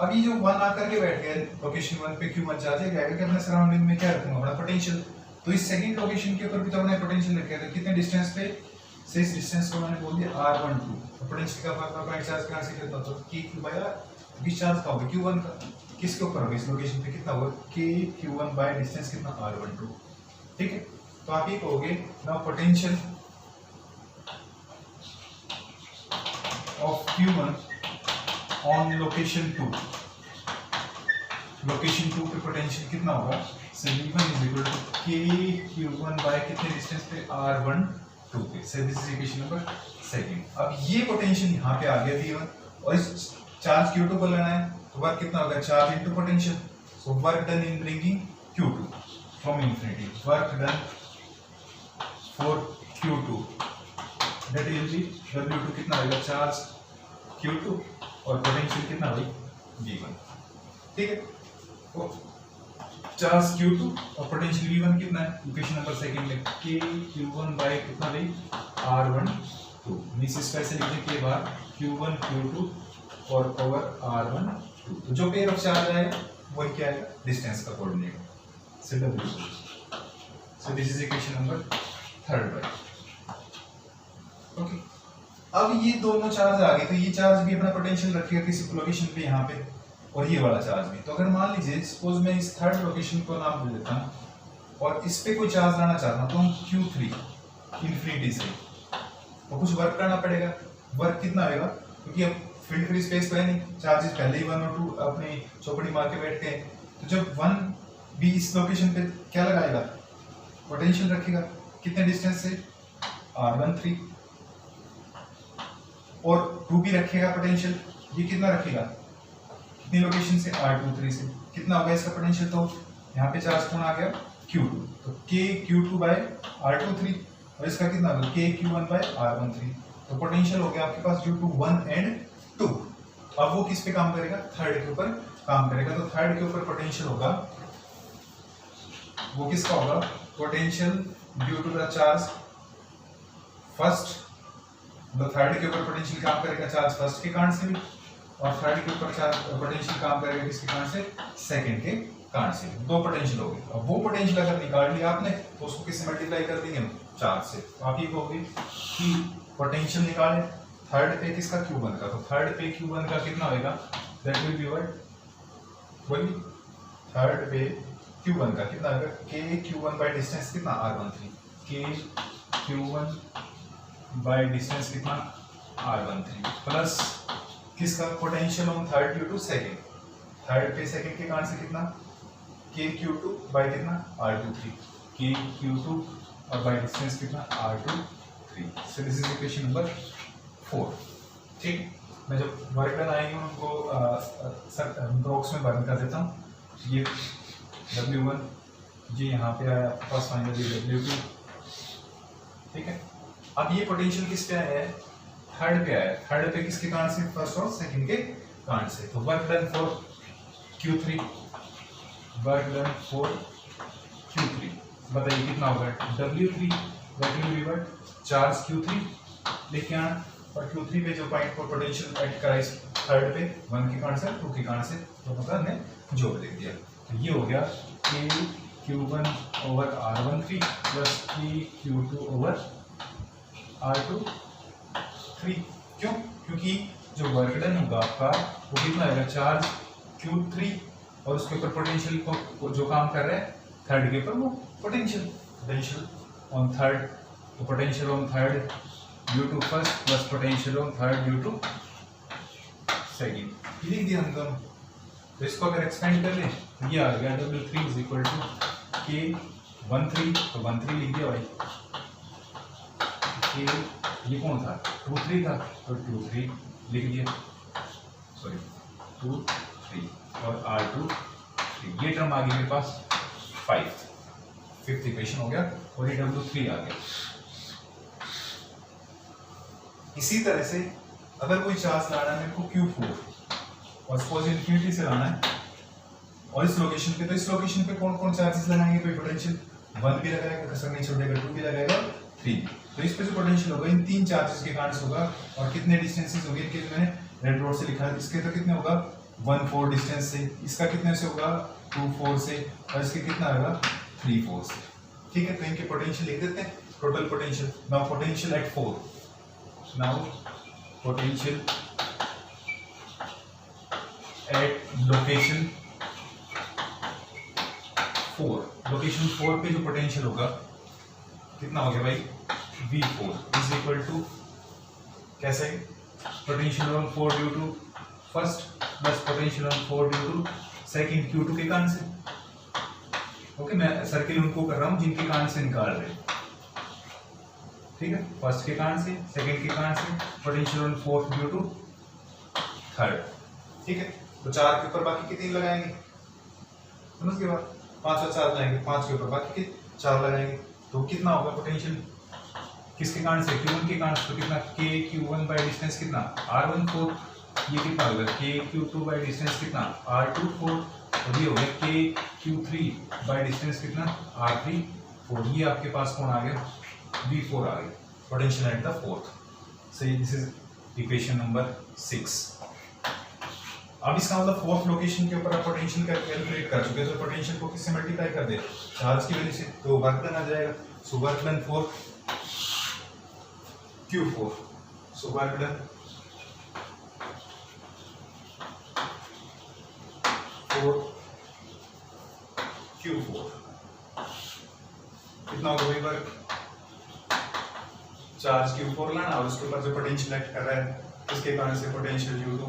अब ये जो 1 आकर के बैठ गया लोकेशन 1 पे Q1 चार्ज है, क्या कि अपने सराउंडिंग में क्या रखूंगा, अपना पोटेंशियल। तो इस सेकंड लोकेशन के ऊपर भी तो हमने पोटेंशियल रखा था, कितने डिस्टेंस पे से, इस डिस्टेंस को मैंने बोल दिया R12। तो पोटेंशियल का पॉइंट चार्ज कहां से कितना होता है, Q/R। किस चार्ज का होगा, Q1 का, किसके ऊपर होगा, इस लोकेशन पे कितना होगा, Q1 बाय डिस्टेंस कितना, R12। ठीक है, तो आप ये कहोगे now potential of Q1 on location 2, location 2 पे पोटेंशियल कितना होगा, so V1 is equal to K Q1 by कितने डिस्टेंस पे, R12 पे। so this is equation number second. अब ये पोटेंशियल यहाँ पे आ गया V1 और इस चार्ज Q2 को लेना है, तो वर्क कितना होगा, charge into potential. So work done in bringing Q2 from infinity, work done for Q2 that will B W2 कितना आएगा, चार्ज Q2 और पोटेंशियल कितना भाई, V1। ठीक है, तो चार्ज Q2 और पोटेंशियल V1 कितना है, इक्वेशन नंबर सेकंड में K Q1 बाय कितना भाई, R12। मींस इसका ऐसे लिखने के बाद Q1 Q2 और पावर R12, तो जो पेयर ऑफ चार्ज आएगा वही क्या आएगा, डिस्टेंस का coordinate, so W। So this is equation number third भाई। ओके, अब ये दोनों चार्ज आ गए, तो ये चार्ज भी अपना पोटेंशियल रखेगा किसी लोकेशन पे यहाँ पे, और ये वाला चार्ज भी। तो अगर मान लीजिए सपोज मैं इस थर्ड लोकेशन को नाम दे देता हूँ और इस पे कोई चार्ज लाना चाहता हूँ, तो हम Q3 इन्फिनिटी से, तो कुछ वर्क करना पड़ेगा। वर्क कितना आएगा, क्योंकि अब फील्ड फ्री स्पेस तो है नहीं, चार्जेस पहले ही 1 और 2 अपनी चौपड़ी मार के बैठ गए, तो जब 1 भी इस लोकेशन पे क्या लगाएगा, पोटेंशियल रखेगा, कितने डिस्टेंस से, R13, और 2 भी रखेगा पोटेंशियल, ये कितना रखेगा, कितनी लोकेशन से, R23 से, कितना होगा इसका पोटेंशियल, तो यहाँ पे चार्ज कौन आ गया, Q2, तो K Q2 बाय R23 और इसका कितना होगा, K Q1 बाय R13। तो पोटेंशियल हो गया आपके पास ड्यू टू 1 एंड 2। अब वो किस पे काम करेगा, थर्ड के ऊपर काम करेगा, तो थर्ड के ऊपर पोटेंशियल होगा, वो किसका होगा, potential due to the charge first, तो थर्ड के ऊपर पोटेंशियल काम करेगा चार्ज फर्स्ट के कारण से भी, और थर्ड के ऊपर चार्ज पोटेंशियल काम करेगा किसके कारण से, सेकंड के कारण से। दो पोटेंशियल हो गए। अब वो पोटेंशियल अगर निकाल लिया आपने तो उसको किससे मल्टीप्लाई कर देंगे, चार्ज से। तो आप ये कहोगे कि पोटेंशियल निकाले थर्ड पे किसका, Q1 का, तो थर्ड पे Q1 का कितना होगा, दैट विल बी व्हाट, वही थर्ड पे Q1 का कितना होगा, K Q1 बाय डिस्टेंस कितना, R13, K Q1 by distance कितना, R13 प्लस किसका, potential on third due to second, third पे सेकंड के कारण से कितना, K Q2 बाय कितना, R23, K Q2 और बाय डिस्टेंस कितना, R23। So this is equation number 4। ठीक, मैं जब वर्क डन आएंगे उनको बॉक्स में बर्न कर देता हूँ। ये W1 जी यहाँ पे आया आपके पास फाइनली W2, ठीक है। अब ये पोटेंशियल किस पे आया है, थर्ड पे आया है। थर्ड पे किसके कारण से, फर्स्ट और सेकंड के कारण से। तो work done for Q3, work done for Q3 बताइए कितना होगा, W3 working revert charge Q3 लेके आना, और Q3 पे जो पॉइंट पर पोटेंशियल ऐड करा इस थर्ड पे 1 के कारण से 2 के कारण से, तो मतलब हमने जोड़ लिख दिया। तो ये हो गया K Q1 over R13 plus K Q2 over R23। क्यों, क्योंकि जो वर्क डन होगा आपका वो कितना आएगा, चार्ज Q3 और उसके ऊपर पोटेंशियल को जो काम कर रहा है थर्ड के ऊपर वो पोटेंशियल ऑन थर्ड, तो potential on third due to first plus potential on third due to second, लिख दिया हम दोनों। तो इसको अगर एक्सपेंड कर लें तो ये आ गया W3 is equal to K13, तो 13 लिख दिया भाई। K ये कौन था, 23 था, तो 23 लिख दिया, सॉरी 23 और R23, ये टर्म आ गई मेरे पास 5th इक्वेशन हो गया, और ये W3 आ गया। इसी तरह से अगर कोई चार्ज लाना है मेरे को Q4 और सपोज इन्फिनिटी से लाना है और इस लोकेशन पे, तो इस लोकेशन पे कौन कौन चार्जेस लगाएंगे, कोई पोटेंशियल 1 भी लगाएगा, कसर नहीं छोड़ेगा, 2 भी लगाएगा, 3। तो इस पे जो पोटेंशियल होगा इन 3 चार्जेस के कारण से होगा। और कितने डिस्टेंसेस होंगे इनके, मैंने रेड डॉट से लिखा है, इसके तो कितने होगा 1 4 डिस्टेंस से, इसका कितने से होगा 2 4 से, और इसके कितना होगा 3 4 से, ठीक है। तो इनके पोटेंशियल लिख देते हैं, total potential. Now potential at 4, now potential at location 4, location 4 पे जो पोटेंशियल होगा कितना हो गया भाई, V4 इज इक्वल टू कैसे, potential on 4 due to first plus potential on 4 due to second Q2 के कारण से। ओके, मैं सर्किल उनको कर रहा हूँ जिनके कारण से निकाल रहे हैं, ठीक है। फर्स्ट के कारण से, सेकंड के कारण से, potential on 4 due to third, ठीक है। तो 4 के ऊपर बाकी कितने लगाएंगे, समझ के बाद 5 और 4 लगाएंगे, 5 के ऊपर बाकी के 4 लगाएंगे, तो कितना होगा पोटेंशियल किसके कारण से, Q1 के कारण से। तो कितना K Q1 बाय डिस्टेंस कितना R14, ये कितना होगा K Q2 बाय डिस्टेंस कितना R24, और ये हो गया K Q3 बाय डिस्टेंस कितना R34। ये आपके पास कौन आ गया, V4 आ गया, पोटेंशियल एट द फोर्थ। सही, दिस इज इक्वेशन नंबर 6। अब इसका मतलब फोर्थ लोकेशन के ऊपर आप पोटेंशियल कैलकुलेट कर चुके हैं, तो पोटेंशियल को किससे मल्टीप्लाई कर दे, चार्ज की वजह से, तो वर्क डन आ जाएगा। सो work done for Q4, so work done for Q4 कितना होगा भाई, वर्क चार्ज Q4 लाना और उसके ऊपर जो पोटेंशियल एक्ट कर रहा है उसके कारण से potential due to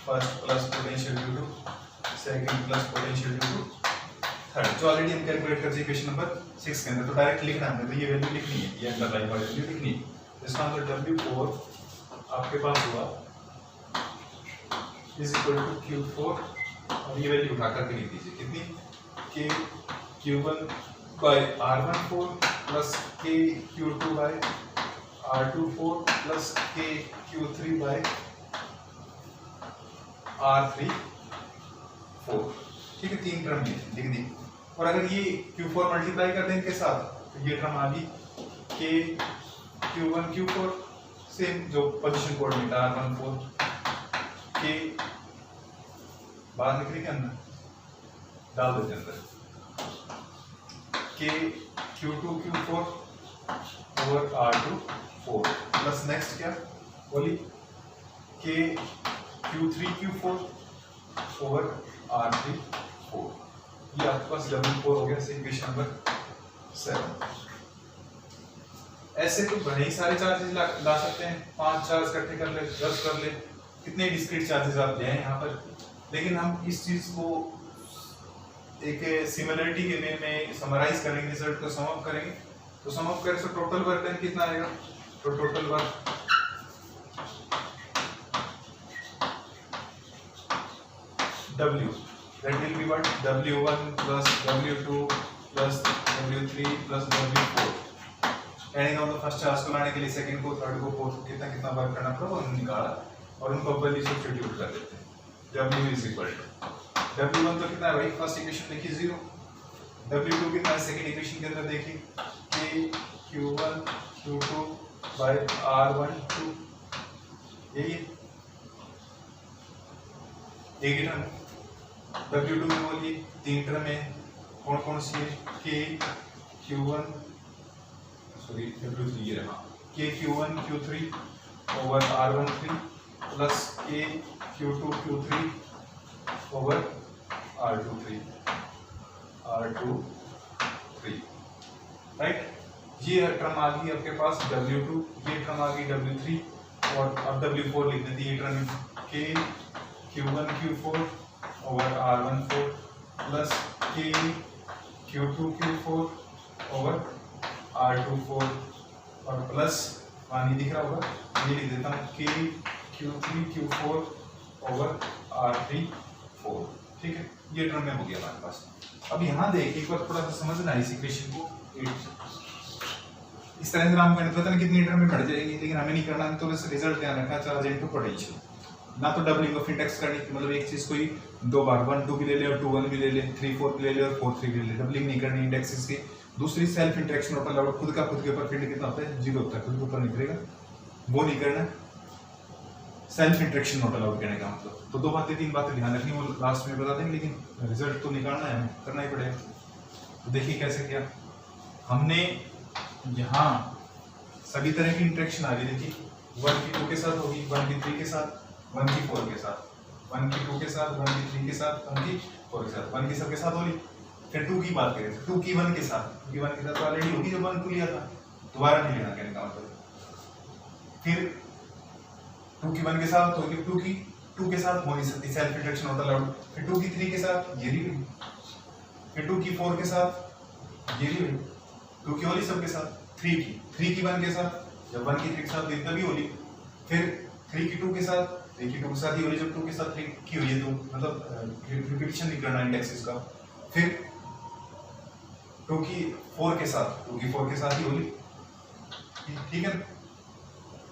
first plus potential due to second plus potential due to third, जो ऑलरेडी हम कैलकुलेट कर दिए इक्वेशन नंबर 6 के अंदर। तो डायरेक्ट लिखना है, तो ये वैल्यू लिखनी है, ये अंडरलाइन वाली वैल्यू लिखनी है। तो इसका आंसर W4 आपके पास हुआ इज इक्वल टू Q4, और ये वैल्यू उठा करके लिख दीजिए कितनी, K Q1 by R14 plus K Q2 by R24 plus K Q3 by R34, ठीक है। 3 टर्म लिख दी, और अगर ये Q4 मल्टीप्लाई कर दें इनके साथ तो ये टर्म आ गई K Q1 Q4, सेम जो पोजीशन कोऑर्डिनेट R14 K बाहर निकले के अंदर डाल देते अंदर, K Q2 Q4 over R24 plus next क्या बोली, K Q3 Q4 over R34, ये आपके पास W4 हो गया, इक्वेशन नंबर 7। ऐसे तो बड़े ही सारे चार्जेस ला सकते हैं, 5 चार्ज इकट्ठे कर ले, 10 कर ले, कितने डिस्क्रीट चार्जेस आप ले यहाँ पर, लेकिन हम इस चीज को एक सिमिलरिटी के वे में समराइज करेंगे, रिजल्ट को सम अप करेंगे। तो सम अप करें तो टोटल वर्क डन कितना आएगा, तो total work W, that will be what, W1 plus W2 plus W3 plus W4, adding on the first charge को लाने के लिए सेकंड को, थर्ड को, फोर्थ को कितना कितना वर्क करना पड़ा वो निकाला और उनको वैल्यू सब्स्टिट्यूट कर देते हैं। W is equal to W1 तो कितना है भाई, फर्स्ट इक्वेशन देखिए 0, W2 कितना है सेकंड इक्वेशन के अंदर देखिए K Q1 Q2 by R12, यही एक ही टर्म। W2 में बोलिए तीन टर्म है, कौन कौन सी है, K Q1 सॉरी W3 ये रहा, K Q1 Q3 over R13 plus K Q2 Q3 over R23 right. ये टर्म आ गई आपके पास W2, ये टर्म आ गई W3 और अब W4 लिख देते हैं, ये term K Q1 Q4 over R14 plus K Q2 Q4 over R24 और प्लस पानी दिख रहा होगा, ये लिख देता हूँ K Q3 Q4 over R34, ठीक है। ये टर्म में हो गया हमारे पास। अब यहाँ देखिए एक बार थोड़ा सा समझना इस इक्वेशन को, इस तरह से हम पता नहीं कितनी टर्म में बढ़ जाएगी, लेकिन हमें नहीं करना है, तो बस रिजल्ट ध्यान रखना, चार्ज इनटू पोटेंशियल, ना तो डबलिंग ऑफ इंडेक्स करनी, मतलब एक चीज कोई दो बार 1 2 भी ले ले और 2 1 भी ले ले, 3 4 भी ले ले और 4 3 भी ले ले, डबलिंग नहीं करनी इंडेक्सेस की। दूसरी सेल्फ इंटरेक्शन टोटल आउट, खुद का खुद के ऊपर फील्ड कितना होता है, 0 होता है, खुद के ऊपर निकलेगा, वो नहीं करना। सेल्फ इंटरेक्शन टोटल आउट कहने का मतलब, तो दो बातें तीन बातें ध्यान रखनी, वो लास्ट में बता देंगे, लेकिन रिजल्ट तो निकालना है, हमें करना ही पड़ेगा। तो देखिए कैसे किया हमने, यहाँ सभी तरह की इंटरेक्शन आ रही, देखिए 1 की 2 के साथ होगी, 1 की 3 के साथ, 1 की 4 के साथ, 1 की 2 के साथ, 1 की 3 के साथ, 1 की 4 के साथ, 1 की सबके साथ होगी। फिर 2 की बात करें, 2 की 1 के साथ, 2 की 1 के साथ ऑलरेडी होगी, जब 1 2 लिया था, दोबारा नहीं लेना कहने का मतलब। फिर 2 की 1 के साथ होगी, 2 की 2 के साथ हो नहीं सकती, सेल्फ इंटरेक्शन होता लाउड। फिर 2 की 3 के साथ ये भी हुई, फिर 2 की 4 के साथ ये भी हुई, 2 की होली सबके साथ, 3 की 1 के साथ, जब 1 की 3 के साथ इतना भी होली, फिर 3 की 2 के साथ, 3 की 2 के साथ ही होली, जब 2 के साथ 3 की हुई है, तो मतलब रिपीटिशन नहीं करना इंडेक्सेस का। फिर 2 की 4 के साथ, 2 की 4 के साथ ही होली, ठीक है।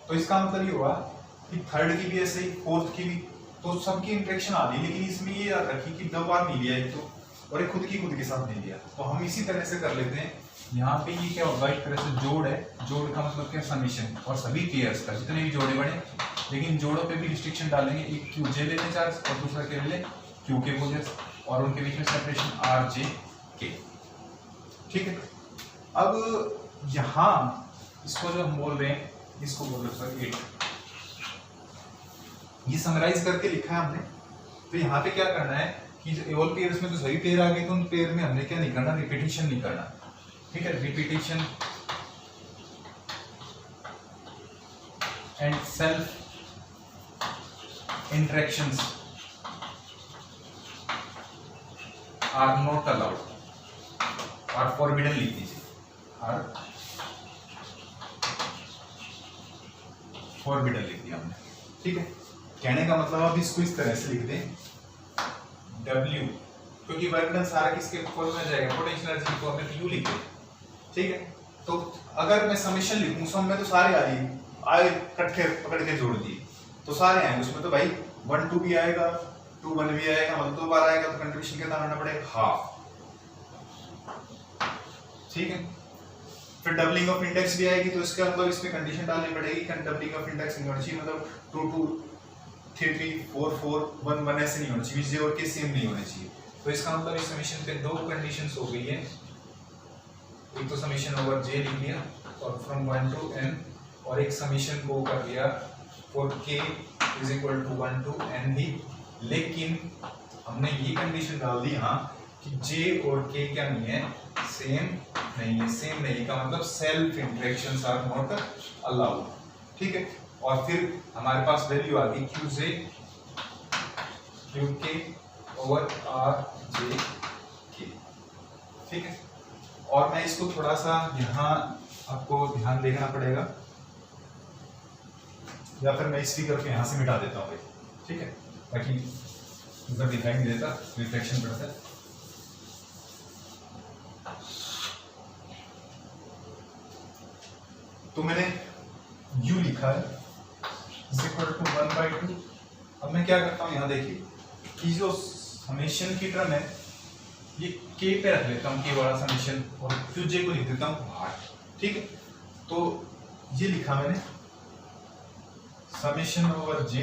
तो इसका मतलब ये हुआ कि थर्ड की भी ऐसे ही, फोर्थ की भी, तो सबकी इंटरेक्शन आ रही, लेकिन इसमें ये याद रखिए कि 2 बार नहीं लिया एक तो, और एक खुद के साथ नहीं लिया। तो हम इसी तरह से कर लेते हैं, यहाँ पे ये क्या होगा, एक तरह से जोड़ है, जोड़ का मतलब क्या, समेशन, और सभी पेयर्स का जितने भी जोड़े बने, लेकिन जोड़ों पे भी रिस्ट्रिक्शन डालेंगे, एक क्यू जे लेते चार्ज और दूसरा क्या ले क्यू के बोझ, और उनके बीच में सेपरेशन आर जे के, ठीक है। अब यहाँ इसको जो हम बोल रहे हैं, इसको बोल रहे हैं 8, ये समराइज करके लिखा है हमने। तो यहाँ पे क्या करना है कि ऑल पेयर्स में तो सही पेयर आ गए, तो उन पेयर में हमने क्या नहीं करना, रिपीटिशन नहीं करना, ठीक है। Repetition and self interactions are not allowed, are forbidden लिख दीजिए, आर फॉरबिडन लिख दिया हमने, ठीक है। कहने का मतलब अब इसको इस तरह से लिख दें W, क्योंकि वर्क डन सारा किसके फॉर्म में जाएगा, पोटेंशियल एनर्जी फॉर्म में, U लिख दें, ठीक है। तो अगर मैं समेशन लिखूं, सम में तो सारे आ रही आए, कट के पकड़ के जोड़ दिए तो सारे आएंगे, उसमें तो भाई 1 2 भी आएगा, 2 1 भी आएगा, मतलब 2 बार आएगा, तो कंट्रीब्यूशन कितना करना पड़ेगा, हाफ, ठीक है। फिर डबलिंग ऑफ इंडेक्स भी आएगी, तो इसका मतलब इसमें कंडीशन डालनी पड़ेगी, डबलिंग ऑफ इंडेक्स नहीं होना चाहिए, मतलब 2 2 3 3 4 4 1 1 ऐसे नहीं होना चाहिए, जे और के सेम नहीं होने चाहिए। तो इसका मतलब इस समेशन पे 2 कंडीशंस हो गई है, एक तो समेशन ओवर जे लिख दिया और फ्रॉम 1 to n, और एक समेशन को कर दिया for k is equal to 1 to n ही, लेकिन हमने ये कंडीशन डाल दी यहाँ कि j और k क्या नहीं है, सेम नहीं है, सेम नहीं का मतलब self interactions are not allowed, ठीक है। और फिर हमारे पास वैल्यू आ गई Q J Q K over R J K, ठीक है। और मैं इसको थोड़ा सा यहाँ आपको ध्यान देना पड़ेगा, या फिर मैं इस फिगर को यहाँ से मिटा देता हूँ, ठीक है, ताकि उधर दिखाई नहीं देता, रिफ्लेक्शन पड़ता है। तो मैंने u लिखा है इज इक्वल टू 1/2। अब मैं क्या करता हूँ, यहाँ देखिए कि जो समेशन की टर्म है ये k पे रख लेता हूँ, k वाला समेशन, और qj को लिख देता हूँ बाहर, ठीक है। तो ये लिखा मैंने summation over j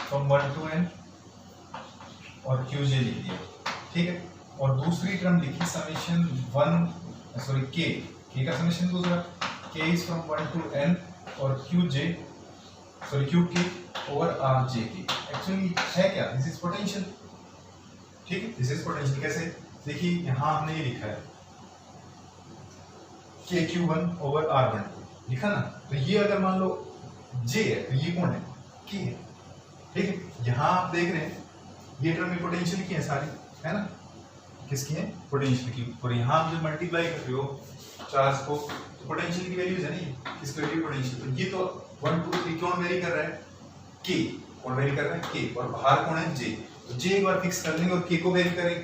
from 1 to n और qj लिख दिया, ठीक है। और दूसरी टर्म लिखी समेशन k का समेशन दूसरा, k is from 1 to n और qk ओवर rj की। एक्चुअली है क्या, दिस इज पोटेंशियल, ठीक है। दिस इज पोटेंशियल कैसे, देखिए यहाँ हमने ये लिखा है kq1 ओवर r12 लिखा ना। तो ये अगर मान लो j है तो ये कौन है, k है, ठीक है। यहाँ आप देख रहे हैं ये टर्म में पोटेंशियल की है सारी, है ना, किसकी है, पोटेंशियल की। और यहाँ आप जब मल्टीप्लाई कर रहे हो चार्ज को तो पोटेंशियल की वैल्यूज है नहीं, किसकी वैल्यू पोटेंशियल। तो ये तो 1 2 3 कौन वेरी कर रहा है, k, कौन वेरी कर रहा है, k, और बाहर कौन है, j। तो j एक बार फिक्स कर लेंगे और k को वेरी करेंगे,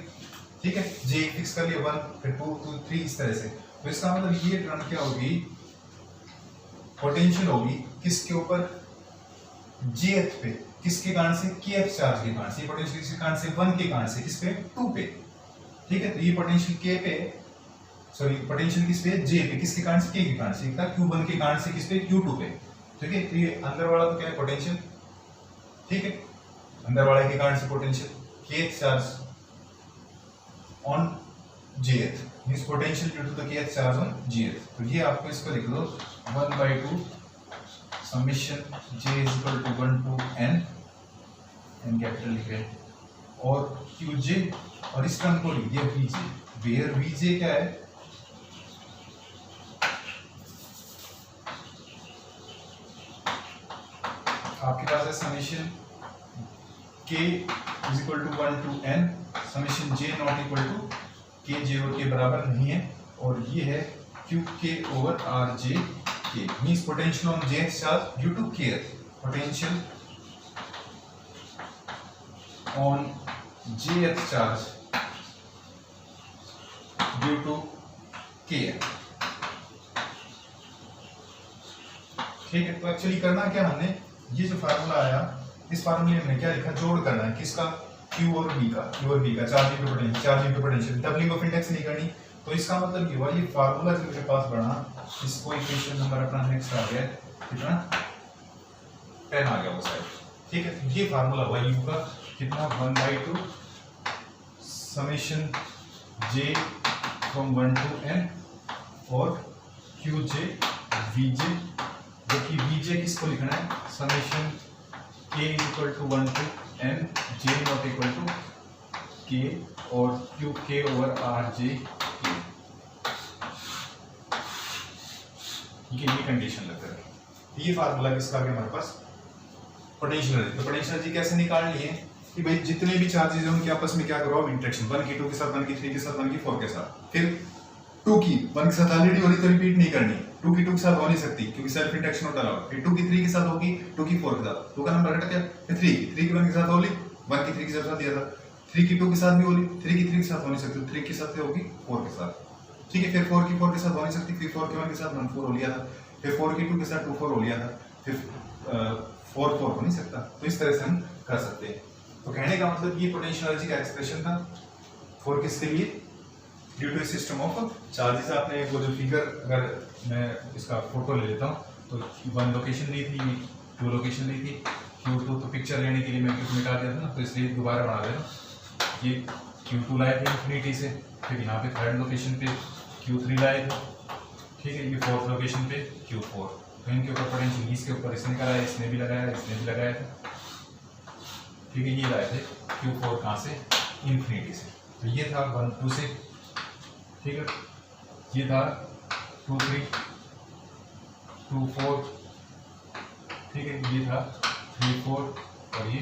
ठीक है। j फिक्स कर लिया 1 फिर 2 2 3 इस तरह से। तो इसका मतलब ये टर्म क्या होगी, पोटेंशियल होगी किसके ऊपर, jth पे, किसके कारण से, kth चार्ज के कारण से। पोटेंशियल किसके कारण से, 1 के कारण से, किस पे, 2 पे, ठीक है। तो ये पोटेंशियल k पे, सॉरी पोटेंशियल किस पे, j पे, किसके कारण से, k के कारण से। एक था q1 के कारण से, किस पे, q2 पे, ठीक है। तो ये अंदर वाला तो क्या है, पोटेंशियल, ठीक है। अंदर वाले के कारण से potential, kth charge on jth means potential due to the kth charge on jth। तो ये आपको इसको लिख दो 1/2 summation j is equal to 1 to n, n capital लिख रहे हैं, और qj, और इस टर्म को लिख दिया vj, वेयर vj क्या है, आपके पास है summation k is equal to 1 to n, summation j not equal to k, j और k बराबर नहीं है, और ये है qk over rj k, means potential on jth charge due to kth, potential on jth charge due to kth, ठीक है। तो एक्चुअली करना क्या हमने, ये जो फार्मूला आया इस फार्मूले में क्या लिखा, जोड़ करना है किसका, q और v का, charge into potential, doubling of index नहीं करनी। तो इसका मतलब ये हुआ, ये फार्मूला जो मेरे पास बना, इसको इक्वेशन नंबर अपना नेक्स्ट आ गया कितना, 10 आ गया वो साइड, ठीक है। तो ये फार्मूला हुआ u का कितना, 1/2 summation j from 1 to n और qj vj, जबकि vj किसको लिखना है, summation k is equal to 1 to n, j not equal to k, और qk ओवर rj k, ये कंडीशन लग रहा है। ये फार्मूला किसका आ गया हमारे पास, पोटेंशियल एनर्जी। तो पोटेंशियल एनर्जी कैसे निकालनी है कि भाई जितने भी चार्जेस हैं उनके आपस में क्या करो, इंटरेक्शन 1 की 2 के साथ, 1 की 3 के साथ, 1 की 4 के साथ, फिर 2 की 1 के साथ ऑलरेडी हो रही तो रिपीट नहीं करनी, 2 की 2 के साथ हो नहीं सकती क्योंकि सेल्फ इंटरेक्शन होता है, फिर 2 की 3 के साथ होगी, 2 की 4 के साथ, 2 का नंबर हट गया, फिर 3 की 1 के साथ होगी, 1 की 3 के साथ दिया था, 3 की 2 के साथ भी होगी, 3 की 3 के साथ हो नहीं सकती, 3 के साथ होगी 4 के साथ, ठीक है। फिर 4 की 4 के साथ हो नहीं सकती, फिर 4 की 1 के साथ 1 4 हो लिया था, फिर 4 की 2 के साथ 2 4 हो लिया था, फिर 4 4 हो नहीं सकता। तो इस तरह से हम कर सकते हैं। तो कहने का मतलब ये पोटेंशियल एनर्जी का एक्सप्रेशन था फॉर किसके लिए, due to system of charges. आपने वो जो फिगर, अगर मैं इसका फोटो ले लेता हूँ तो 1 लोकेशन ली थी, 2 लोकेशन ली थी, Q2 तो पिक्चर लेने के लिए मैं Q2 मिटा दिया था ना, तो इसलिए दोबारा बना देना। ये Q2 लाए थे इंफिनिटी से, फिर यहाँ पे 3rd लोकेशन पे Q3 लाए थे, ठीक है। ये 4th लोकेशन पे Q4, तो इनके ऊपर पोटेंशियल इसके ऊपर इसने कराया, इसने भी लगाया, इसने भी लगाया था, ठीक है। ये लाए थे Q4 कहाँ से, इंफिनिटी से। तो ये था 1 2 से, ठीक है। ये था 2 3 2 4, ठीक है। ये था 3 4 और ये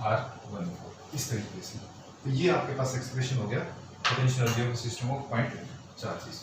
R1 4, इस तरीके से। तो ये आपके पास एक्सप्रेशन हो गया potential energy of system of point charges.